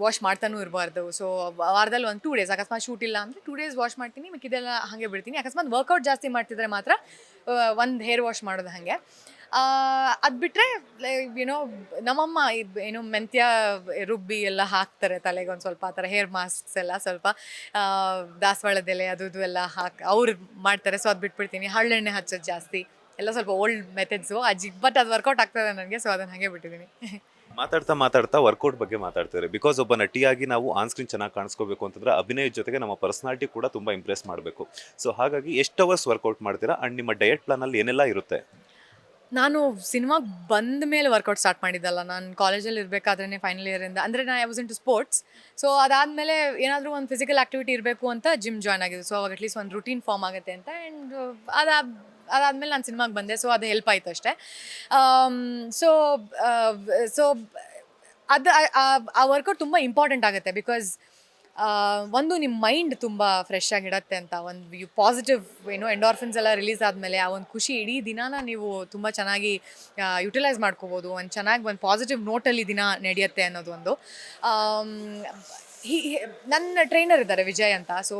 ವಾಶ್ ಮಾಡ್ತಾನೂ ಇರಬಾರ್ದು. ಸೊ ವಾರದಲ್ಲಿ ಒಂದು 2 ಡೇಸ್ ಅಕಸ್ಮಾತ್ ಶೂಟ್ ಇಲ್ಲ ಅಂದರೆ 2 ಡೇಸ್ ವಾಶ್ ಮಾಡ್ತೀನಿ, ಮಿಕ್ಕಿದೆಲ್ಲ ಹಾಗೆ ಬಿಡ್ತೀನಿ. ಅಕಸ್ಮಾತ್ ವರ್ಕೌಟ್ ಜಾಸ್ತಿ ಮಾಡ್ತಿದ್ರೆ ಮಾತ್ರ ಒಂದು ಹೇರ್ ವಾಶ್ ಮಾಡೋದು ಹಾಗೆ. ಅದು ಬಿಟ್ಟರೆ ಏನೋ ನಮ್ಮಮ್ಮ ಏನೋ ಮೆಂತ್ಯ ರುಬ್ಬಿ ಎಲ್ಲ ಹಾಕ್ತಾರೆ ತಲೆಗೆ ಒಂದು ಸ್ವಲ್ಪ, ಆ ಥರ ಹೇರ್ ಮಾಸ್ಕ್ಸ್ ಎಲ್ಲ ಸ್ವಲ್ಪ ದಾಸವಾಳದೆಲೆ ಅದು ಇದು ಎಲ್ಲ ಹಾಕಿ ಅವ್ರು ಮಾಡ್ತಾರೆ. ಸೊ ಅದು ಬಿಟ್ಬಿಡ್ತೀನಿ. ಹಳ್ಳೆಣ್ಣೆ ಹಚ್ಚೋದು ಜಾಸ್ತಿ ಎಲ್ಲ ಸ್ವಲ್ಪ ಓಲ್ಡ್ ಮೆಥಡ್ಸು ಅಜ್ಜಿ, ಬಟ್ ಅದು ವರ್ಕೌಟ್ ಆಗ್ತದೆ ನನಗೆ. ಸೊ ಅದನ್ನು ಹಾಗೆ ಬಿಟ್ಟಿದ್ದೀನಿ. ಮಾತಾಡ್ತಾ ವರ್ಕೌಟ್ ಬಗ್ಗೆ ಮಾತಾಡ್ತಾರೆ. ಬಿಕಾಸ್ ಒಬ್ಬ ನಟಿಯಾಗಿ ನಾವು ಆನ್ ಸ್ಕ್ರೀನ್ ಚೆನ್ನಾಗಿ ಕಾಣಿಸ್ಕೋಬೇಕು ಅಂತಂದ್ರೆ ಅಭಿನಯದ ಜೊತೆಗೆ ನಮ್ಮ ಪರ್ಸನಾಲಿಟಿ ಕೂಡ ತುಂಬ ಇಂಪ್ರೆಸ್ ಮಾಡಬೇಕು. ಸೊ ಹಾಗಾಗಿ ಎಷ್ಟು ಅವರ್ಸ್ ವರ್ಕೌಟ್ ಮಾಡ್ತೀರಾ ಆ್ಯಂಡ್ ನಿಮ್ಮ ಡಯಟ್ ಪ್ಲಾನಲ್ಲಿ ಏನೆಲ್ಲ ಇರುತ್ತೆ? ನಾನು ಸಿನಿಮಾಗೆ ಬಂದ ಮೇಲೆ ವರ್ಕೌಟ್ ಸ್ಟಾರ್ಟ್ ಮಾಡಿದ್ದಲ್ಲ. ನಾನು ಕಾಲೇಜಲ್ಲಿ ಇರಬೇಕಾದ್ರೇ ಫೈನಲ್ ಇಯರಿಂದ, ಅಂದರೆ ನಾನು I was in to sports. So ಅದಾದಮೇಲೆ ಏನಾದರೂ ಒಂದು ಫಿಸಿಕಲ್ ಆ್ಯಕ್ಟಿವಿಟಿ ಇರಬೇಕು ಅಂತ ಜಿಮ್ ಜಾಯ್ನ್ ಆಗಿದ್ದು. ಸೊ ಅವಾಗ ಅಟ್ಲೀಸ್ಟ್ ಒಂದು ರೂಟೀನ್ ಫಾರ್ಮ್ ಆಗುತ್ತೆ ಅಂತ. ಆ್ಯಂಡ್ ಅದಾದಮೇಲೆ ನಾನು ಸಿನಿಮಾಗೆ ಬಂದೆ. ಸೊ ಅದು ಹೆಲ್ಪ್ ಆಯಿತು ಅಷ್ಟೇ. ಸೊ ಸೊ ಅದು ಆ ವರ್ಕೌಟ್ ತುಂಬ ಇಂಪಾರ್ಟೆಂಟ್ ಆಗುತ್ತೆ. ಬಿಕಾಸ್ ಒಂದು ನಿಮ್ಮ ಮೈಂಡ್ ತುಂಬ ಫ್ರೆಶ್ ಆಗಿಡತ್ತೆ ಅಂತ, ಒಂದು ಪಾಸಿಟಿವ್ ಏನೋ ಎಂಡಾರ್ಫಿನ್ಸ್ ಎಲ್ಲ ರಿಲೀಸ್ ಆದಮೇಲೆ ಆ ಒಂದು ಖುಷಿ ಇಡೀ ದಿನಾನ ನೀವು ತುಂಬ ಚೆನ್ನಾಗಿ ಯುಟಿಲೈಸ್ ಮಾಡ್ಕೋಬೋದು. ಒಂದು ಪಾಸಿಟಿವ್ ನೋಟಲ್ಲಿ ದಿನ ನಡೆಯುತ್ತೆ ಅನ್ನೋದು ಒಂದು. ನನ್ನ ಟ್ರೈನರ್ ಇದ್ದಾರೆ ವಿಜಯ್ ಅಂತ. ಸೊ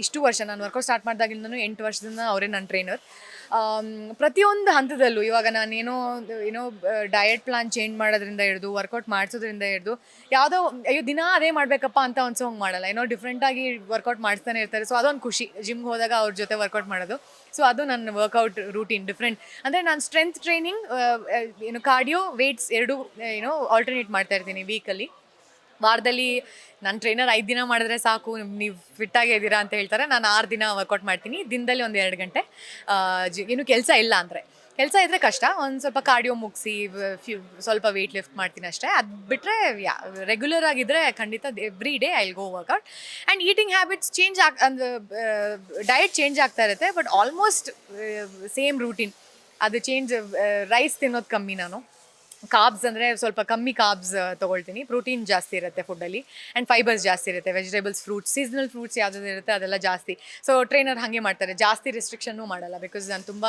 ಇಷ್ಟು ವರ್ಷ ನಾನು ವರ್ಕೌಟ್ ಸ್ಟಾರ್ಟ್ ಮಾಡಿದಾಗಿಂದನೂ 8 ವರ್ಷದಿಂದ ಅವರೇ ನನ್ನ ಟ್ರೈನರ್. ಪ್ರತಿಯೊಂದು ಹಂತದಲ್ಲೂ ಇವಾಗ ನಾನೇನೋ ಡಯಟ್ ಪ್ಲಾನ್ ಚೇಂಜ್ ಮಾಡೋದ್ರಿಂದ ಹಿಡಿದು ವರ್ಕೌಟ್ ಮಾಡಿಸೋದ್ರಿಂದ ಹಿಡಿದು ಯಾವುದೋ ಅಯ್ಯೋ ದಿನ ಅದೇ ಮಾಡಬೇಕಪ್ಪ ಅಂತ ಅನ್ಸೋಂಗೆ ಮಾಡಲ್ಲ. ಏನೋ ಡಿಫ್ರೆಂಟಾಗಿ ವರ್ಕೌಟ್ ಮಾಡಿಸ್ತಾನೆ ಇರ್ತಾರೆ. ಸೊ ಅದೊಂದು ಖುಷಿ ಜಿಮ್ಗೆ ಹೋದಾಗ ಅವ್ರ ಜೊತೆ ವರ್ಕೌಟ್ ಮಾಡೋದು. ಸೊ ಅದು ನನ್ನ ವರ್ಕೌಟ್ ರೂಟೀನ್ ಡಿಫ್ರೆಂಟ್. ಅಂದರೆ ನಾನು ಸ್ಟ್ರೆಂತ್ ಟ್ರೈನಿಂಗ್ ಕಾರ್ಡಿಯೋ ವೇಟ್ಸ್ ಎರಡೂ ಆಲ್ಟರ್ನೇಟ್ ಮಾಡ್ತಾ ಇರ್ತೀನಿ ವೀಕಲ್ಲಿ. ವಾರದಲ್ಲಿ ನನ್ನ ಟ್ರೈನರ್ 5 ದಿನ ಮಾಡಿದ್ರೆ ಸಾಕು, ನೀವು ಫಿಟ್ಟಾಗೇ ಇದ್ದೀರಾ ಅಂತ ಹೇಳ್ತಾರೆ. ನಾನು 6 ದಿನ ವರ್ಕೌಟ್ ಮಾಡ್ತೀನಿ ದಿನದಲ್ಲಿ ಒಂದು 2 ಗಂಟೆ. ಏನು ಕೆಲಸ ಇಲ್ಲ ಅಂದರೆ, ಕೆಲಸ ಇದ್ದರೆ ಕಷ್ಟ, ಒಂದು ಸ್ವಲ್ಪ ಕಾರ್ಡಿಯೋ ಮುಗಿಸಿ ಸ್ವಲ್ಪ ವೆಯ್ಟ್ ಲಿಫ್ಟ್ ಮಾಡ್ತೀನಿ ಅಷ್ಟೇ. ಅದು ಬಿಟ್ಟರೆ ರೆಗ್ಯುಲರ್ ಆಗಿದ್ದರೆ ಖಂಡಿತ every day I will go workout. And eating habits ಅಂದರೆ ಡಯಟ್ ಚೇಂಜ್ ಆಗ್ತಾ ಇರುತ್ತೆ, ಬಟ್ ಆಲ್ಮೋಸ್ಟ್ ಸೇಮ್ ರೂಟೀನ್. ಅದು ಚೇಂಜ್. ರೈಸ್ ತಿನ್ನೋದು ಕಮ್ಮಿ ನಾನು. ಕಾರ್ಬ್ಸ್ ಅಂದರೆ ಸ್ವಲ್ಪ ಕಮ್ಮಿ ಕಾರ್ಬ್ಸ್ ತೊಗೊಳ್ತೀನಿ. ಪ್ರೋಟೀನ್ ಜಾಸ್ತಿ ಇರುತ್ತೆ ಫುಡ್ಡಲ್ಲಿ ಆ್ಯಂಡ್ ಫೈಬರ್ಸ್ ಜಾಸ್ತಿ ಇರುತ್ತೆ. ವೆಜಿಟೇಬಲ್ಸ್, ಫ್ರೂಟ್ಸ್, ಸೀಸನಲ್ ಫ್ರೂಟ್ಸ್ ಯಾವ್ದು ಇರುತ್ತೆ ಅದೆಲ್ಲ ಜಾಸ್ತಿ. ಸೊ ಟ್ರೈನರ್ ಹಾಗೆ ಮಾಡ್ತಾರೆ, ಜಾಸ್ತಿ ರಿಸ್ಟ್ರಿಕ್ಷನ್ನೂ ಮಾಡಲ್ಲ. ಬಿಕಾಸ್ ನಾನು ತುಂಬ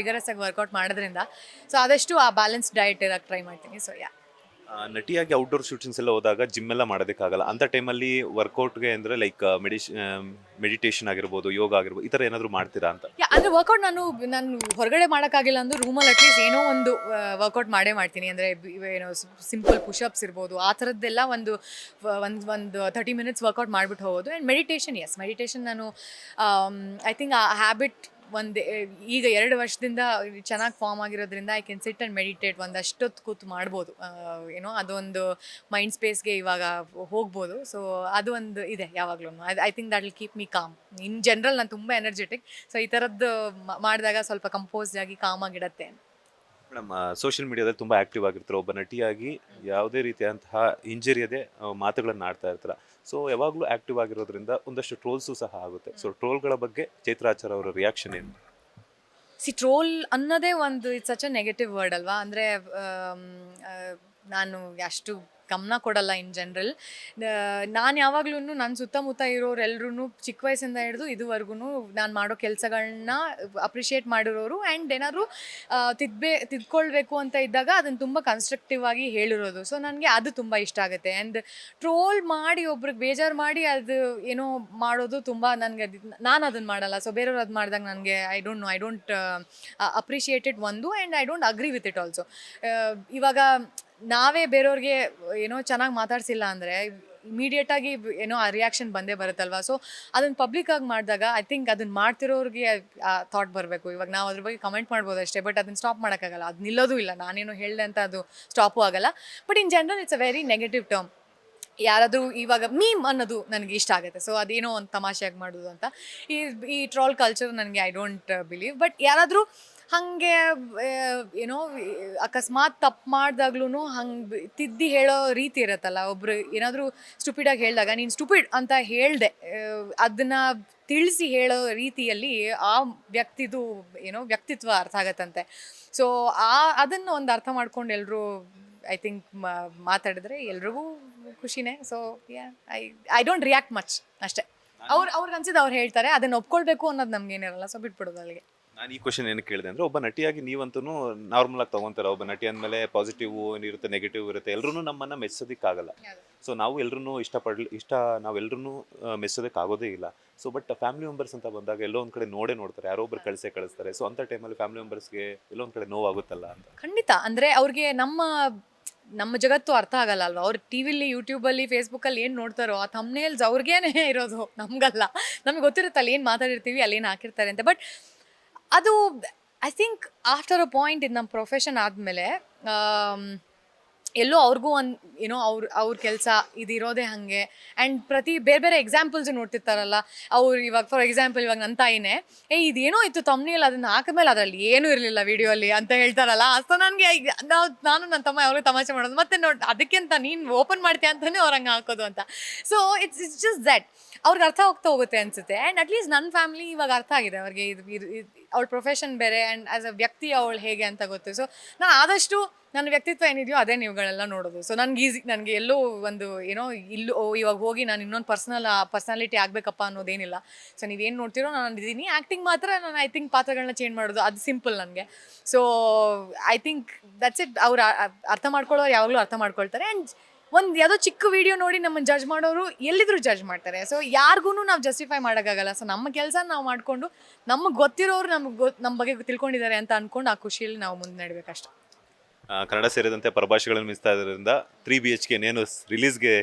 ರಿಗರಸ್ ಆಗಿ ವರ್ಕೌಟ್ ಮಾಡೋದ್ರಿಂದ. ಸೊ ಆದಷ್ಟು ಆ ಬ್ಯಾಲೆನ್ಸ್ ಡಯಟ್ ಇರೋಕ್ಕೆ ಟ್ರೈ ಮಾಡ್ತೀನಿ. ಸೊ ನಟಿಯಾಗಿ ಔಟ್ಡೋರ್ ಶೂಟಿಂಗ್ಸ್ ಎಲ್ಲ ಹೋದಾಗ ಜಿಮ್ ಎಲ್ಲ ಮಾಡೋದಕ್ಕಾಗಲ್ಲ. ಅಂಥ ಟೈಮಲ್ಲಿ ವರ್ಕೌಟ್ಗೆ ಅಂದರೆ ಲೈಕ್ ಮೆಡಿಟೇಷನ್ ಆಗಿರ್ಬೋದು, ಯೋಗ ಆಗಿರ್ಬೋದು, ಈ ಥರ ಏನಾದರೂ ಮಾಡ್ತೀರಾ ಅಂತ? ಅಂದರೆ ವರ್ಕೌಟ್ ನಾನು ಹೊರಗಡೆ ಮಾಡೋಕ್ಕಾಗಿಲ್ಲ ಅಂದರೂ ರೂಮಲ್ಲಿ ಅಟ್ಲೀಸ್ಟ್ ಏನೋ ಒಂದು ವರ್ಕೌಟ್ ಮಾಡೇ ಮಾಡ್ತೀನಿ. ಅಂದರೆ ಏನೋ ಸಿಂಪಲ್ ಪುಷಪ್ಸ್ ಇರ್ಬೋದು, ಆ ಥರದ್ದೆಲ್ಲ ಒಂದು 30 ಮಿನಿಟ್ಸ್ ವರ್ಕೌಟ್ ಮಾಡಿಬಿಟ್ಟು ಹೋಗೋದು. ಆ್ಯಂಡ್ ಮೆಡಿಟೇಷನ್ ನಾನು ಐ ಥಿಂಕ್ ಆ ಹ್ಯಾಬಿಟ್ ಈಗ 2 ವರ್ಷದಿಂದ ಚೆನ್ನಾಗಿ ಫಾರ್ಮ್ ಆಗಿರೋದ್ರಿಂದ I can sit and meditate. ಒಂದಷ್ಟೊತ್ತು ಕೂತು ಮಾಡ್ಬೋದು. ಅದೊಂದು ಮೈಂಡ್ ಸ್ಪೇಸ್ಗೆ ಇವಾಗ ಹೋಗ್ಬೋದು. ಸೊ ಅದು ಒಂದು ಇದೆ ಯಾವಾಗಲೂ. I think that will keep me com. In general ನಾನು ತುಂಬ ಎನರ್ಜೆಟಿಕ್. ಸೊ ಈ ಥರದ್ದು ಮಾಡಿದಾಗ ಸ್ವಲ್ಪ ಕಂಪೋಸ್ಡ್ ಆಗಿ ಕಾಮಾಗಿಡತ್ತೆ. ಮೇಡಮ್, ಸೋಷಿಯಲ್ ಮೀಡಿಯಾದಲ್ಲಿ ತುಂಬ ಆ್ಯಕ್ಟಿವ್ ಆಗಿರ್ತಾರೆ. ಒಬ್ಬ ನಟಿಯಾಗಿ ಯಾವುದೇ ರೀತಿಯಂತಹ ಇಂಜರಿಯದೆ ಮಾತುಗಳನ್ನು ಆಡ್ತಾ ಇರ್ತಾರೆ. ಸೊ ಯಾವಾಗಲೂ ಆ್ಯಕ್ಟಿವ್ ಆಗಿರೋದ್ರಿಂದ ಒಂದಷ್ಟು ಟ್ರೋಲ್ಸು ಸಹ ಆಗುತ್ತೆ. ಸೊ ಟ್ರೋಲ್ಗಳ ಬಗ್ಗೆ ಚೈತ್ರಾಚಾರ್ ಅವರ ರಿಯಾಕ್ಷನ್ ಏನು? ಟ್ರೋಲ್ ಅನ್ನೋದೇ ಒಂದು it's such a negative word ಅಲ್ವಾ. ಅಂದರೆ ನಾನು ಅಷ್ಟು ಗಮನ ಕೊಡಲ್ಲ ಇನ್ ಜನರಲ್. ನಾನು ಯಾವಾಗ್ಲೂ ನನ್ನ ಸುತ್ತಮುತ್ತ ಇರೋರೆಲ್ಲರೂ ಚಿಕ್ಕ ವಯಸ್ಸಿಂದ ಹಿಡಿದು ಇದುವರೆಗೂ ನಾನು ಮಾಡೋ ಕೆಲಸಗಳನ್ನ ಅಪ್ರಿಷಿಯೇಟ್ ಮಾಡಿರೋರು. ಆ್ಯಂಡ್ ಏನಾದರೂ ತಿದ್ಕೊಳ್ಬೇಕು ಅಂತ ಇದ್ದಾಗ ಅದನ್ನು ತುಂಬ ಕನ್ಸ್ಟ್ರಕ್ಟಿವ್ ಆಗಿ ಹೇಳಿರೋದು. ಸೊ ನನಗೆ ಅದು ತುಂಬ ಇಷ್ಟ ಆಗುತ್ತೆ. ಆ್ಯಂಡ್ ಟ್ರೋಲ್ ಮಾಡಿ ಒಬ್ರಿಗೆ ಬೇಜಾರು ಮಾಡಿ ಅದು ಏನೋ ಮಾಡೋದು ತುಂಬ ನನಗೆ, ನಾನು ಅದನ್ನು ಮಾಡಲ್ಲ. ಸೊ ಬೇರೆಯವ್ರು ಅದು ಮಾಡಿದಾಗ ನನಗೆ ಐ ಡೋಂಟ್ ಅಪ್ರಿಷಿಯೇಟ್ ಇಟ್ ಒಂದು. And I don't agree with it also. ಇವಾಗ ನಾವೇ ಬೇರೆಯವ್ರಿಗೆ ಏನೋ ಚೆನ್ನಾಗಿ ಮಾತಾಡ್ಸಿಲ್ಲ ಅಂದರೆ ಇಮಿಡಿಯೇಟಾಗಿ ಏನೋ ಆ ರಿಯಾಕ್ಷನ್ ಬಂದೇ ಬರುತ್ತಲ್ವ. ಸೊ ಅದನ್ನು ಪಬ್ಲಿಕ್ಕಾಗಿ ಮಾಡಿದಾಗ ಐ ಥಿಂಕ್ ಅದನ್ನು ಮಾಡ್ತಿರೋರಿಗೆ ಆ ಥಾಟ್ ಬರಬೇಕು. ಇವಾಗ ನಾವು ಅದ್ರ ಬಗ್ಗೆ ಕಮೆಂಟ್ ಮಾಡ್ಬೋದು ಅಷ್ಟೇ, ಬಟ್ ಅದನ್ನು ಸ್ಟಾಪ್ ಮಾಡೋಕ್ಕಾಗಲ್ಲ. ಅದು ನಿಲ್ಲೋದು ಇಲ್ಲ. ನಾನೇನು ಹೇಳಿದೆ ಅಂತ ಅದು ಸ್ಟಾಪು ಆಗಲ್ಲ. But in general it's a very negative term. ಯಾರಾದರೂ ಇವಾಗ ಮೀಮ್ ಅನ್ನೋದು ನನಗೆ ಇಷ್ಟ ಆಗುತ್ತೆ. ಸೊ ಅದೇನೋ ಒಂದು ತಮಾಷೆಯಾಗಿ ಮಾಡೋದು ಅಂತ. ಈ ಈ ಟ್ರೋಲ್ ಕಲ್ಚರ್ ನನಗೆ ಐ ಡೋಂಟ್ ಬಿಲೀವ್. ಬಟ್ ಯಾರಾದರೂ ಹಾಗೆ ಏನೋ ಅಕಸ್ಮಾತ್ ತಪ್ಪು ಮಾಡಿದಾಗ್ಲೂ ಹಂಗೆ ತಿದ್ದಿ ಹೇಳೋ ರೀತಿ ಇರುತ್ತಲ್ಲ. ಒಬ್ಬರು ಏನಾದರೂ ಸ್ಟುಪಿಡಾಗಿ ಹೇಳಿದಾಗ ನೀನು ಸ್ಟುಪಿಡ್ ಅಂತ ಹೇಳಿದೆ, ಅದನ್ನು ತಿಳಿಸಿ ಹೇಳೋ ರೀತಿಯಲ್ಲಿ ಆ ವ್ಯಕ್ತಿದು ಏನೋ ವ್ಯಕ್ತಿತ್ವ ಅರ್ಥ ಆಗತ್ತಂತೆ. ಸೊ ಅದನ್ನು ಒಂದು ಅರ್ಥ ಮಾಡ್ಕೊಂಡು ಎಲ್ಲರೂ ಐ ಥಿಂಕ್ ಮಾತಾಡಿದ್ರೆ ಎಲ್ರಿಗೂ ಖುಷಿನೇ. So I don't react much ಅಷ್ಟೇ. ಅವ್ರಿಗೆ ಅನ್ಸಿದ್ದು ಅವ್ರು ಹೇಳ್ತಾರೆ, ಅದನ್ನು ಒಪ್ಕೊಳ್ಬೇಕು ಅನ್ನೋದು ನಮ್ಗೇನಿರಲ್ಲ. ಸೊ ಬಿಟ್ಬಿಡೋದು ಅಲ್ಲಿಗೆ. ನಾನು ಈ ಕ್ವಶನ್ ಏನಕ್ಕೆ ಕೇಳಿದೆ ಅಂದರೆ, ಒಬ್ಬ ನಟಿಯಾಗಿ ನೀವಂತೂ ನಾರ್ಮಲ್ ಆಗಿ ತೊಗೊತಾರೆ. ಒಬ್ಬ ನಟಿ ಅಂದಮೇಲೆ ಪಾಸಿಟಿವ್ ಇರುತ್ತೆ, ನೆಗೆಟಿವ್ ಇರುತ್ತೆ. ಎಲ್ಲರೂ ನಮ್ಮನ್ನು ಮೆಚ್ಚೋದಕ್ಕಾಗಲ್ಲ. ಸೊ ನಾವು ಎಲ್ಲರೂ ನಾವೆಲ್ಲರೂ ಮೆಚ್ಚೋದಕ್ಕಾಗೋದೇ ಇಲ್ಲ. ಸೊ ಬಟ್ ಫ್ಯಾಮಿಲಿ ಮೆಂಬರ್ಸ್ ಅಂತ ಬಂದಾಗ ಎಲ್ಲೋ ಒಂದು ಕಡೆ ನೋಡ್ತಾರೆ, ಯಾರೋ ಒಬ್ರು ಕಳಿಸ್ತಾರೆ. ಸೊ ಅಂಥ ಟೈಮಲ್ಲಿ ಫ್ಯಾಮಿಲಿ ಮೆಂಬರ್ಸ್ಗೆ ಎಲ್ಲೋ ಒಂದು ಕಡೆ ನೋವಾಗುತ್ತಲ್ಲ ಅಂತ. ಖಂಡಿತ. ಅಂದರೆ ಅವ್ರಿಗೆ ನಮ್ಮ ಜಗತ್ತು ಅರ್ಥ ಆಗಲ್ಲ ಅಲ್ವಾ. ಅವ್ರು ಟಿವಿಲಿ, ಯೂಟ್ಯೂಬಲ್ಲಿ, ಫೇಸ್ಬುಕ್ಕಲ್ಲಿ ಏನು ನೋಡ್ತಾರೋ ಆ ಥಂಬ್ನೇಲ್ಸ್ ಅವ್ರಿಗೇನೆ ಇರೋದು, ನಮಗಲ್ಲ. ನಮಗೆ ಗೊತ್ತಿರುತ್ತೆ ಅಲ್ಲಿ ಏನು ಮಾತಾಡಿರ್ತೀವಿ, ಅಲ್ಲಿ ಏನು ಹಾಕಿರ್ತಾರೆ ಅಂತ. ಬಟ್ ಅದು I think after a point ಇದು ನಮ್ಮ ಪ್ರೊಫೆಷನ್ ಆದಮೇಲೆ ಎಲ್ಲೋ ಅವ್ರಿಗೂ ಒಂದು ಏನೋ ಅವ್ರ ಕೆಲಸ ಇದಿರೋದೇ ಹಾಗೆ. ಆ್ಯಂಡ್ ಬೇರೆ ಬೇರೆ ಎಕ್ಸಾಂಪಲ್ಸ್ ನೋಡ್ತಿರ್ತಾರಲ್ಲ ಅವ್ರು. ಇವಾಗ ಫಾರ್ ಎಕ್ಸಾಂಪಲ್ ಇವಾಗ ನನ್ನ ತಾಯಿನೇ ಇದೇನೋ ಇತ್ತು ತಮ್ಮನೇಲಿ, ಅದನ್ನು ಹಾಕಿದ್ಮೇಲೆ ಅದರಲ್ಲಿ ಏನೂ ಇರಲಿಲ್ಲ ವಿಡಿಯೋಲಿ ಅಂತ ಹೇಳ್ತಾರಲ್ಲ. ಸೊ ನನಗೆ ನಾನು ನನ್ನ ತಮ್ಮ ಯಾವಾಗಲೂ ತಮಾಷೆ ಮಾಡೋದು, ಮತ್ತೆ ಅದಕ್ಕಿಂತ ನೀನು ಓಪನ್ ಮಾಡ್ತೀಯ ಅಂತಲೇ ಅವ್ರು ಹಂಗೆ ಹಾಕೋದು ಅಂತ. ಸೊ ಇಟ್ಸ್ ಜಸ್ಟ್ ದ್ಯಾಟ್ ಅವ್ರಿಗೆ ಅರ್ಥ ಹೋಗುತ್ತೆ ಅನಿಸುತ್ತೆ. ಆ್ಯಂಡ್ ಅಟ್ಲೀಸ್ಟ್ ನನ್ನ ಫ್ಯಾಮಿಲಿ ಇವಾಗ ಅರ್ಥ ಆಗಿದೆ ಅವ್ರಿಗೆ. ಅವಳ ಪ್ರೊಫೆಷನ್ ಬೇರೆ ಆ್ಯಂಡ್ ಆ್ಯಸ್ ಅ ವ್ಯಕ್ತಿ ಅವಳು ಹೇಗೆ ಅಂತ ಗೊತ್ತು. ಸೊ ನಾನು ಆದಷ್ಟು ನನ್ನ ವ್ಯಕ್ತಿತ್ವ ಏನಿದೆಯೋ ಅದೇ ನೀವುಗಳೆಲ್ಲ ನೋಡೋದು. ಸೊ ನನಗೆ ಎಲ್ಲೋ ಒಂದು ಏನೋ ಇವಾಗ ಹೋಗಿ ನಾನು ಇನ್ನೊಂದು ಪರ್ಸನಾಲಿಟಿ ಆಗಬೇಕಪ್ಪ ಅನ್ನೋದೇನಿಲ್ಲ. ಸೊ ನೀವೇನು ನೋಡ್ತೀರೋ ನಾನು ಇದ್ದೀನಿ. ಆ್ಯಕ್ಟಿಂಗ್ ಮಾತ್ರ ನಾನು ಐ ಥಿಂಕ್ ಪಾತ್ರಗಳನ್ನ ಚೇಂಜ್ ಮಾಡೋದು ಅದು ಸಿಂಪಲ್ ನನಗೆ. So I think that's it. ಅವ್ರು ಅರ್ಥ ಮಾಡ್ಕೊಳ್ಳೋರು ಯಾವಾಗಲೂ ಅರ್ಥ ಮಾಡ್ಕೊಳ್ತಾರೆ. ಆ್ಯಂಡ್ ಒಂದು ಯಾವುದೋ ಚಿಕ್ಕ ವಿಡಿಯೋ ನೋಡಿ ನಮ್ಮನ್ನು ಜಡ್ಜ್ ಮಾಡೋರು ಎಲ್ಲಿದ್ರು ಜಡ್ಜ್ ಮಾಡ್ತಾರೆ. ಸೊ ಯಾರಿಗೂ ನಾವು ಜಸ್ಟಿಫೈ ಮಾಡೋಕ್ಕಾಗಲ್ಲ. ಸೊ ನಮ್ಮ ಕೆಲಸ ನಾವು ಮಾಡಿಕೊಂಡು ನಮಗೆ ಗೊತ್ತಿರೋರು ನಮ್ಮ ಬಗ್ಗೆ ತಿಳ್ಕೊಂಡಿದ್ದಾರೆ ಅಂತ ಅಂದ್ಕೊಂಡು ಆ ಖುಷಿಯಲ್ಲಿ ನಾವು ಮುಂದೆ ನಡಬೇಕಷ್ಟೆ. ಕನ್ನಡ ಸೇರಿದಂತೆ ಪರಭಾಷೆಗಳನ್ನು ಮಿಸ್ತಾ ಇರೋದ್ರಿಂದ 3 BHK ಇನ್ನೇನು ರಿಲೀಸ್ಗೆ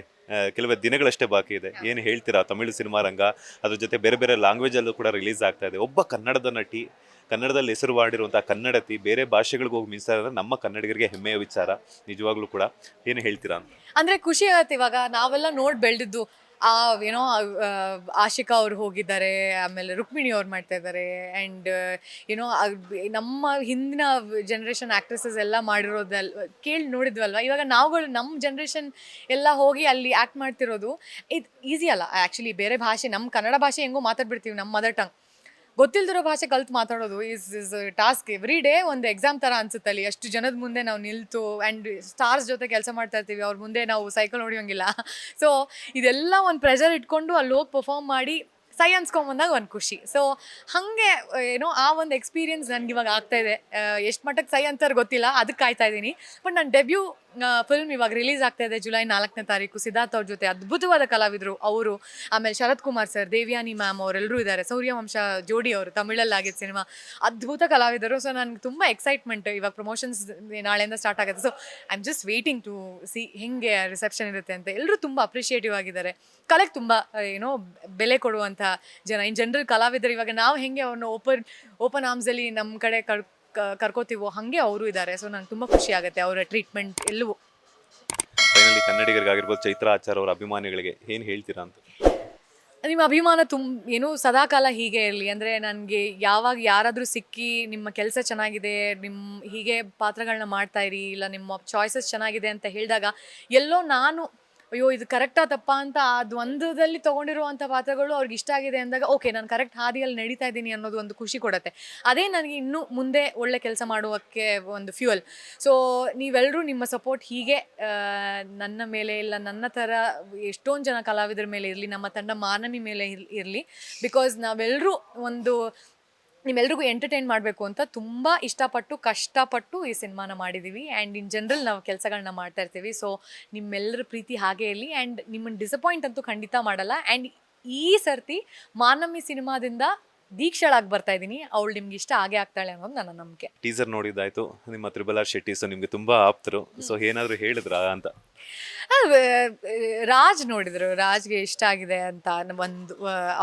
ಕೆಲವೇ ದಿನಗಳಷ್ಟೇ ಬಾಕಿ ಇದೆ. ಏನು ಹೇಳ್ತೀರಾ? ತಮಿಳು ಸಿನಿಮಾ ರಂಗ, ಅದ್ರ ಜೊತೆ ಬೇರೆ ಬೇರೆ ಲ್ಯಾಂಗ್ವೇಜಲ್ಲೂ ಕೂಡ ರಿಲೀಸ್ ಆಗ್ತಾ ಇದೆ. ಒಬ್ಬ ಕನ್ನಡದ ನಟಿ, ಕನ್ನಡದಲ್ಲಿ ಹೆಸರು ಮಾಡಿರುವಂಥ ಕನ್ನಡತಿ ಬೇರೆ ಭಾಷೆಗಳಿಗೆ ಹೋಗಿ ಮಿಸ್ತಾ ಇರೋದ್ರೆ ನಮ್ಮ ಕನ್ನಡಿಗರಿಗೆ ಹೆಮ್ಮೆಯ ವಿಚಾರ ನಿಜವಾಗ್ಲೂ ಕೂಡ. ಏನು ಹೇಳ್ತೀರಾ ಅಂತ? ಅಂದರೆ ಖುಷಿ ಆಗುತ್ತೆ. ಇವಾಗ ನಾವೆಲ್ಲ ನೋಡಿ ಬೆಳೆದಿದ್ದು ಏನೋ ಆಶಿಕಾ ಅವ್ರು ಹೋಗಿದ್ದಾರೆ, ಆಮೇಲೆ ರುಕ್ಮಿಣಿ ಅವ್ರು ಮಾಡ್ತಾ ಇದ್ದಾರೆ. ಆ್ಯಂಡ್ ಏನೋ ನಮ್ಮ ಹಿಂದಿನ ಜನ್ರೇಷನ್ ಆ್ಯಕ್ಟ್ರೆಸಸ್ ಎಲ್ಲ ಕೇಳಿ ನೋಡಿದ್ವಲ್ವ. ಇವಾಗ ನಾವುಗಳು ನಮ್ಮ ಜನ್ರೇಷನ್ ಎಲ್ಲ ಹೋಗಿ ಅಲ್ಲಿ ಆ್ಯಕ್ಟ್ ಮಾಡ್ತಿರೋದು ಇದು ಈಸಿ ಅಲ್ಲ ಆ್ಯಕ್ಚುಲಿ. ಬೇರೆ ಭಾಷೆ, ನಮ್ಮ ಕನ್ನಡ ಭಾಷೆ ಹೆಂಗೋ ಮಾತಾಡ್ಬಿಡ್ತೀವಿ, ನಮ್ಮ ಮದರ್ ಟಂಗ್. ಗೊತ್ತಿಲ್ದಿರೋ ಭಾಷೆ ಕಲ್ತು ಮಾತಾಡೋದು ಇಸ್ ಟಾಸ್ಕ್. ಎವ್ರಿ ಡೇ ಒಂದು ಎಕ್ಸಾಮ್ ಥರ ಅನ್ಸುತ್ತೆ ಅಲ್ಲಿ. ಅಷ್ಟು ಜನದ ಮುಂದೆ ನಾವು ನಿಲ್ತು ಆ್ಯಂಡ್ ಸ್ಟಾರ್ಸ್ ಜೊತೆ ಕೆಲಸ ಮಾಡ್ತಾ ಇರ್ತೀವಿ. ಅವ್ರ ಮುಂದೆ ನಾವು ಸೈಕಲ್ ಹೊಡಿಯೋಂಗಿಲ್ಲ. ಸೊ ಇದೆಲ್ಲ ಒಂದು ಪ್ರೆಷರ್ ಇಟ್ಕೊಂಡು ಅಲ್ಲಿ ಹೋಗಿ ಪರ್ಫಾರ್ಮ್ ಮಾಡಿ ಸೈ ಅನ್ಸ್ಕೊಂಬಂದಾಗ ಒಂದು ಖುಷಿ. ಸೊ ಹಾಗೆ ಏನೋ ಆ ಒಂದು ಎಕ್ಸ್ಪೀರಿಯನ್ಸ್ ನನಗೆ ಇವಾಗ ಆಗ್ತಾಯಿದೆ. ಎಷ್ಟು ಮಟ್ಟಕ್ಕೆ ಸೈ ಅಂತಾರೆ ಗೊತ್ತಿಲ್ಲ, ಅದಕ್ಕೆ ಕಾಯ್ತಾ ಇದ್ದೀನಿ. ಬಟ್ ನನ್ನ ಡೆಬ್ಯೂ ಫಿಲ್ಮ್ ಇವಾಗ ರಿಲೀಸ್ ಆಗ್ತಾ ಇದೆ ಜುಲೈ 4ನೇ ತಾರೀಕು. ಸಿದ್ಧಾರ್ಥ್ ಅವ್ರ ಜೊತೆ ಅದ್ಭುತವಾದ ಕಲಾವಿದರು ಅವರು. ಆಮೇಲೆ ಶರತ್ ಕುಮಾರ್ ಸರ್, ದೇವ್ಯಾನಿ ಮ್ಯಾಮ್ ಅವರೆಲ್ಲರೂ ಇದ್ದಾರೆ. ಸೂರ್ಯವಂಶ ಜೋಡಿ ಅವರು, ತಮಿಳಲ್ಲಾಗಿದ್ದ ಸಿನಿಮಾ, ಅದ್ಭುತ ಕಲಾವಿದರು. ಸೊ ನನಗೆ ತುಂಬ ಎಕ್ಸೈಟ್ಮೆಂಟ್. ಇವಾಗ ಪ್ರಮೋಷನ್ಸ್ ನಾಳೆಯಿಂದ ಸ್ಟಾರ್ಟ್ ಆಗುತ್ತೆ. So I am just waiting to see ಹೆಂಗೆ ರಿಸೆಪ್ಷನ್ ಇರುತ್ತೆ ಅಂತ. ಎಲ್ಲರೂ ತುಂಬ ಅಪ್ರಿಷಿಯೇಟಿವ್ ಆಗಿದ್ದಾರೆ. ಕಲೆಗೆ ತುಂಬ ಏನೋ ಬೆಲೆ ಕೊಡುವಂಥ ಜನ. ಇನ್ ಜನರಲ್ ಕಲಾವಿದರು ಇವಾಗ ನಾವು ಹೆಂಗೆ ಅವ್ರನ್ನ ಓಪನ್ ಆರ್ಮ್ಸಲ್ಲಿ ನಮ್ಮ ಕಡೆ ಕರ್ಕೋತೀವೋ ಹಾಗೆ ಅವರು ಇದ್ದಾರೆ. ಸೊ ನಂಗೆ ತುಂಬ ಖುಷಿ ಆಗುತ್ತೆ ಅವರ ಟ್ರೀಟ್ಮೆಂಟ್ ಎಲ್ಲವೂ. ಫೈನಲಿ ಕನ್ನಡಿಗರಿಗಾಗಿರ್ಬೋದು, ಚೈತ್ರ ಆಚಾರ್ ಅವರ ಅಭಿಮಾನಿಗಳಿಗೆ ಏನು ಹೇಳ್ತೀರಾ ಅಂತ? ನಿಮ್ಮ ಅಭಿಮಾನ ಏನೋ ಸದಾಕಾಲ ಹೀಗೆ ಇರಲಿ. ಅಂದರೆ ನನಗೆ ಯಾವಾಗ ಯಾರಾದರೂ ಸಿಕ್ಕಿ ನಿಮ್ಮ ಕೆಲಸ ಚೆನ್ನಾಗಿದೆ, ಹೀಗೆ ಪಾತ್ರಗಳನ್ನ ಮಾಡ್ತಾ ಇರಿ, ಇಲ್ಲ ನಿಮ್ಮ ಚಾಯ್ಸಸ್ ಚೆನ್ನಾಗಿದೆ ಅಂತ ಹೇಳಿದಾಗ ಎಲ್ಲೋ ನಾನು ಅಯ್ಯೋ ಇದು ಕರೆಕ್ಟಾ ತಪ್ಪಾ ಅಂತ ಅದು ಒಂದದಲ್ಲಿ ತೊಗೊಂಡಿರುವಂಥ ಪಾತ್ರಗಳು ಅವ್ರಿಗೆ ಇಷ್ಟ ಆಗಿದೆ ಅಂದಾಗ ಓಕೆ ನಾನು ಕರೆಕ್ಟ್ ಹಾದಿಯಲ್ಲಿ ನಡೀತಾ ಇದ್ದೀನಿ ಅನ್ನೋದು ಒಂದು ಖುಷಿ ಕೊಡುತ್ತೆ. ಅದೇ ನನಗೆ ಇನ್ನೂ ಮುಂದೆ ಒಳ್ಳೆ ಕೆಲಸ ಮಾಡುವಕ್ಕೆ ಒಂದು ಫ್ಯೂಯಲ್. ಸೊ ನೀವೆಲ್ಲರೂ ನಿಮ್ಮ ಸಪೋರ್ಟ್ ಹೀಗೆ ನನ್ನ ಮೇಲೆ ಇಲ್ಲ ನನ್ನ ಥರ ಎಷ್ಟೊಂದು ಜನ ಕಲಾವಿದರ ಮೇಲೆ ಇರಲಿ, ನಮ್ಮ ತಂಡ ಮಾನವಿ ಮೇಲೆ ಇರಲಿ. ಬಿಕಾಸ್ ನಾವೆಲ್ಲರೂ ನಿಮ್ಮೆಲ್ರಿಗೂ ಎಂಟರ್ಟೈನ್ ಮಾಡಬೇಕು ಅಂತ ತುಂಬ ಇಷ್ಟಪಟ್ಟು ಕಷ್ಟಪಟ್ಟು ಈ ಸಿನಿಮಾನ ಮಾಡಿದ್ದೀವಿ. ಆ್ಯಂಡ್ ಇನ್ ಜನರಲ್ ನಾವು ಕೆಲಸಗಳನ್ನ ಮಾಡ್ತಾ ಇರ್ತೀವಿ. ಸೊ ನಿಮ್ಮೆಲ್ಲರ ಪ್ರೀತಿ ಹಾಗೆ ಇರಲಿ. ಆ್ಯಂಡ್ ನಿಮ್ಮನ್ನು ಡಿಸಪಾಯಿಂಟ್ ಅಂತೂ ಖಂಡಿತ ಮಾಡಲ್ಲ. ಆ್ಯಂಡ್ ಈ ಸರ್ತಿ ಮಾನವಿ ಸಿನಿಮಾದಿಂದ ದೀಕ್ಷಳಾಗಿ ಬರ್ತಾ ಇದ್ದೀನಿ. ಅವಳು ನಿಮ್ಗೆ ಇಷ್ಟ ಆಗೇ ಆಗ್ತಾಳೆ ಅನ್ನೋದು ನನ್ನ ನಂಬಿಕೆ. ಟೀಸರ್ ನೋಡಿದ್ದಾಯ್ತು, ನಿಮ್ಮ ತ್ರಿಬಲ್ ಆರ್ ಶೆಟ್ಟಿ, ಸೊ ನಿಮಗೆ ತುಂಬ ಆಪ್ತರು. ಸೊ ಏನಾದರೂ ಹೇಳಿದ್ರಾ ಅಂತ? ರಾಜ್ ನೋಡಿದ್ರು, ರಾಜ್ಗೆ ಇಷ್ಟ ಆಗಿದೆ ಅಂತ ಒಂದು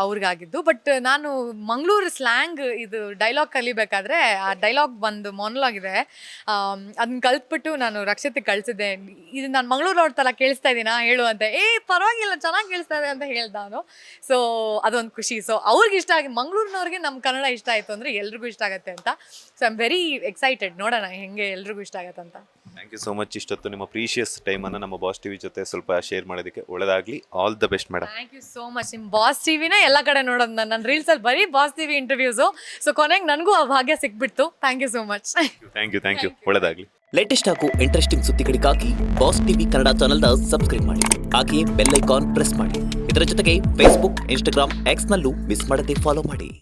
ಅವ್ರಿಗಾಗಿದ್ದು. ಬಟ್ ನಾನು ಮಂಗಳೂರು ಸ್ಲ್ಯಾಂಗ್ ಇದು ಡೈಲಾಗ್ ಕಲಿಬೇಕಾದ್ರೆ ಆ ಡೈಲಾಗ್ ಒಂದು ಮೊನಲಾಗ್ ಇದೆ, ಅದನ್ನ ಕಲ್ತ್ಬಿಟ್ಟು ನಾನು ರಕ್ಷಿತಿಗೆ ಕಳಿಸಿದ್ದೆ. ಇದು ನಾನು ಮಂಗಳೂರು ನೋಡ್ತಲ್ಲ, ಕೇಳಿಸ್ತಾ ಇದ್ದೀನಾ ಹೇಳು ಅಂತ. ಪರವಾಗಿಲ್ಲ ಚೆನ್ನಾಗಿ ಕೇಳಿಸ್ತಾ ಇದೆ ಅಂತ ಹೇಳ್ದ ನಾನು. ಸೊ ಅದೊಂದು ಖುಷಿ. ಸೊ ಅವ್ರಿಗೆ ಇಷ್ಟ ಆಗಿ, ಮಂಗಳೂರಿನವ್ರಿಗೆ ನಮ್ಮ ಕನ್ನಡ ಇಷ್ಟ ಆಯಿತು ಅಂದರೆ ಎಲ್ರಿಗೂ ಇಷ್ಟ ಆಗುತ್ತೆ ಅಂತ. So I am very excited, ನೋಡೋಣ ಹೆಂಗೆ ಎಲ್ರಿಗೂ ಇಷ್ಟ ಆಗತ್ತೆ ಅಂತ. Thank you so much. ಇಷ್ಟೊತ್ತು ನಿಮ್ಮ ಪ್ರೀಶಿಯಸ್ ಟೈಮನ್ನು ನಮ್ಮ ಬಾಸ್ ಟಿವಿ ಜೊತೆ ಸ್ವಲ್ಪ ಶೇರ್ ಮಾಡೋದಕ್ಕೆ ಒಳ್ಳೆದಾಗಲಿ. All the best madam. Thank you so much. ನಿಮ್ಮ ಬಾಸ್ ಟಿವಿನ ಎಲ್ಲ ಕಡೆ ನೋಡೋದು ನನ್ನ ರೀಲ್ಸಲ್ಲಿ ಬರೀ ಬಾಸ್ ಟಿವಿ ಇಂಟರ್ವ್ಯೂಸು. ಸೊ ಕೊನೆಗೆ ನನಗೂ ಆ ಭಾಗ್ಯ ಸಿಕ್ಬಿಡ್ತು. Thank you so much. Thank you ಒಳ್ಳೆದಾಗಲಿ. ಲೇಟೆಸ್ಟ್ ಹಾಗೂ ಇಂಟ್ರೆಸ್ಟಿಂಗ್ ಸುದ್ದಿಗಳಿಗಾಗಿ ಬಾಸ್ ಟಿವಿ ಕನ್ನಡ ಚಾನೆಲ್ನ ಸಬ್ಸ್ಕ್ರೈಬ್ ಮಾಡಿ. ಹಾಗೆಯೇ ಬೆಲ್ ಐಕಾನ್ ಪ್ರೆಸ್ ಮಾಡಿ. ಇದರ ಜೊತೆಗೆ ಫೇಸ್ಬುಕ್, ಇನ್ಸ್ಟಾಗ್ರಾಮ್, ಎಕ್ಸ್ನಲ್ಲೂ ಮಿಸ್ ಮಾಡದೆ ಫಾಲೋ ಮಾಡಿ.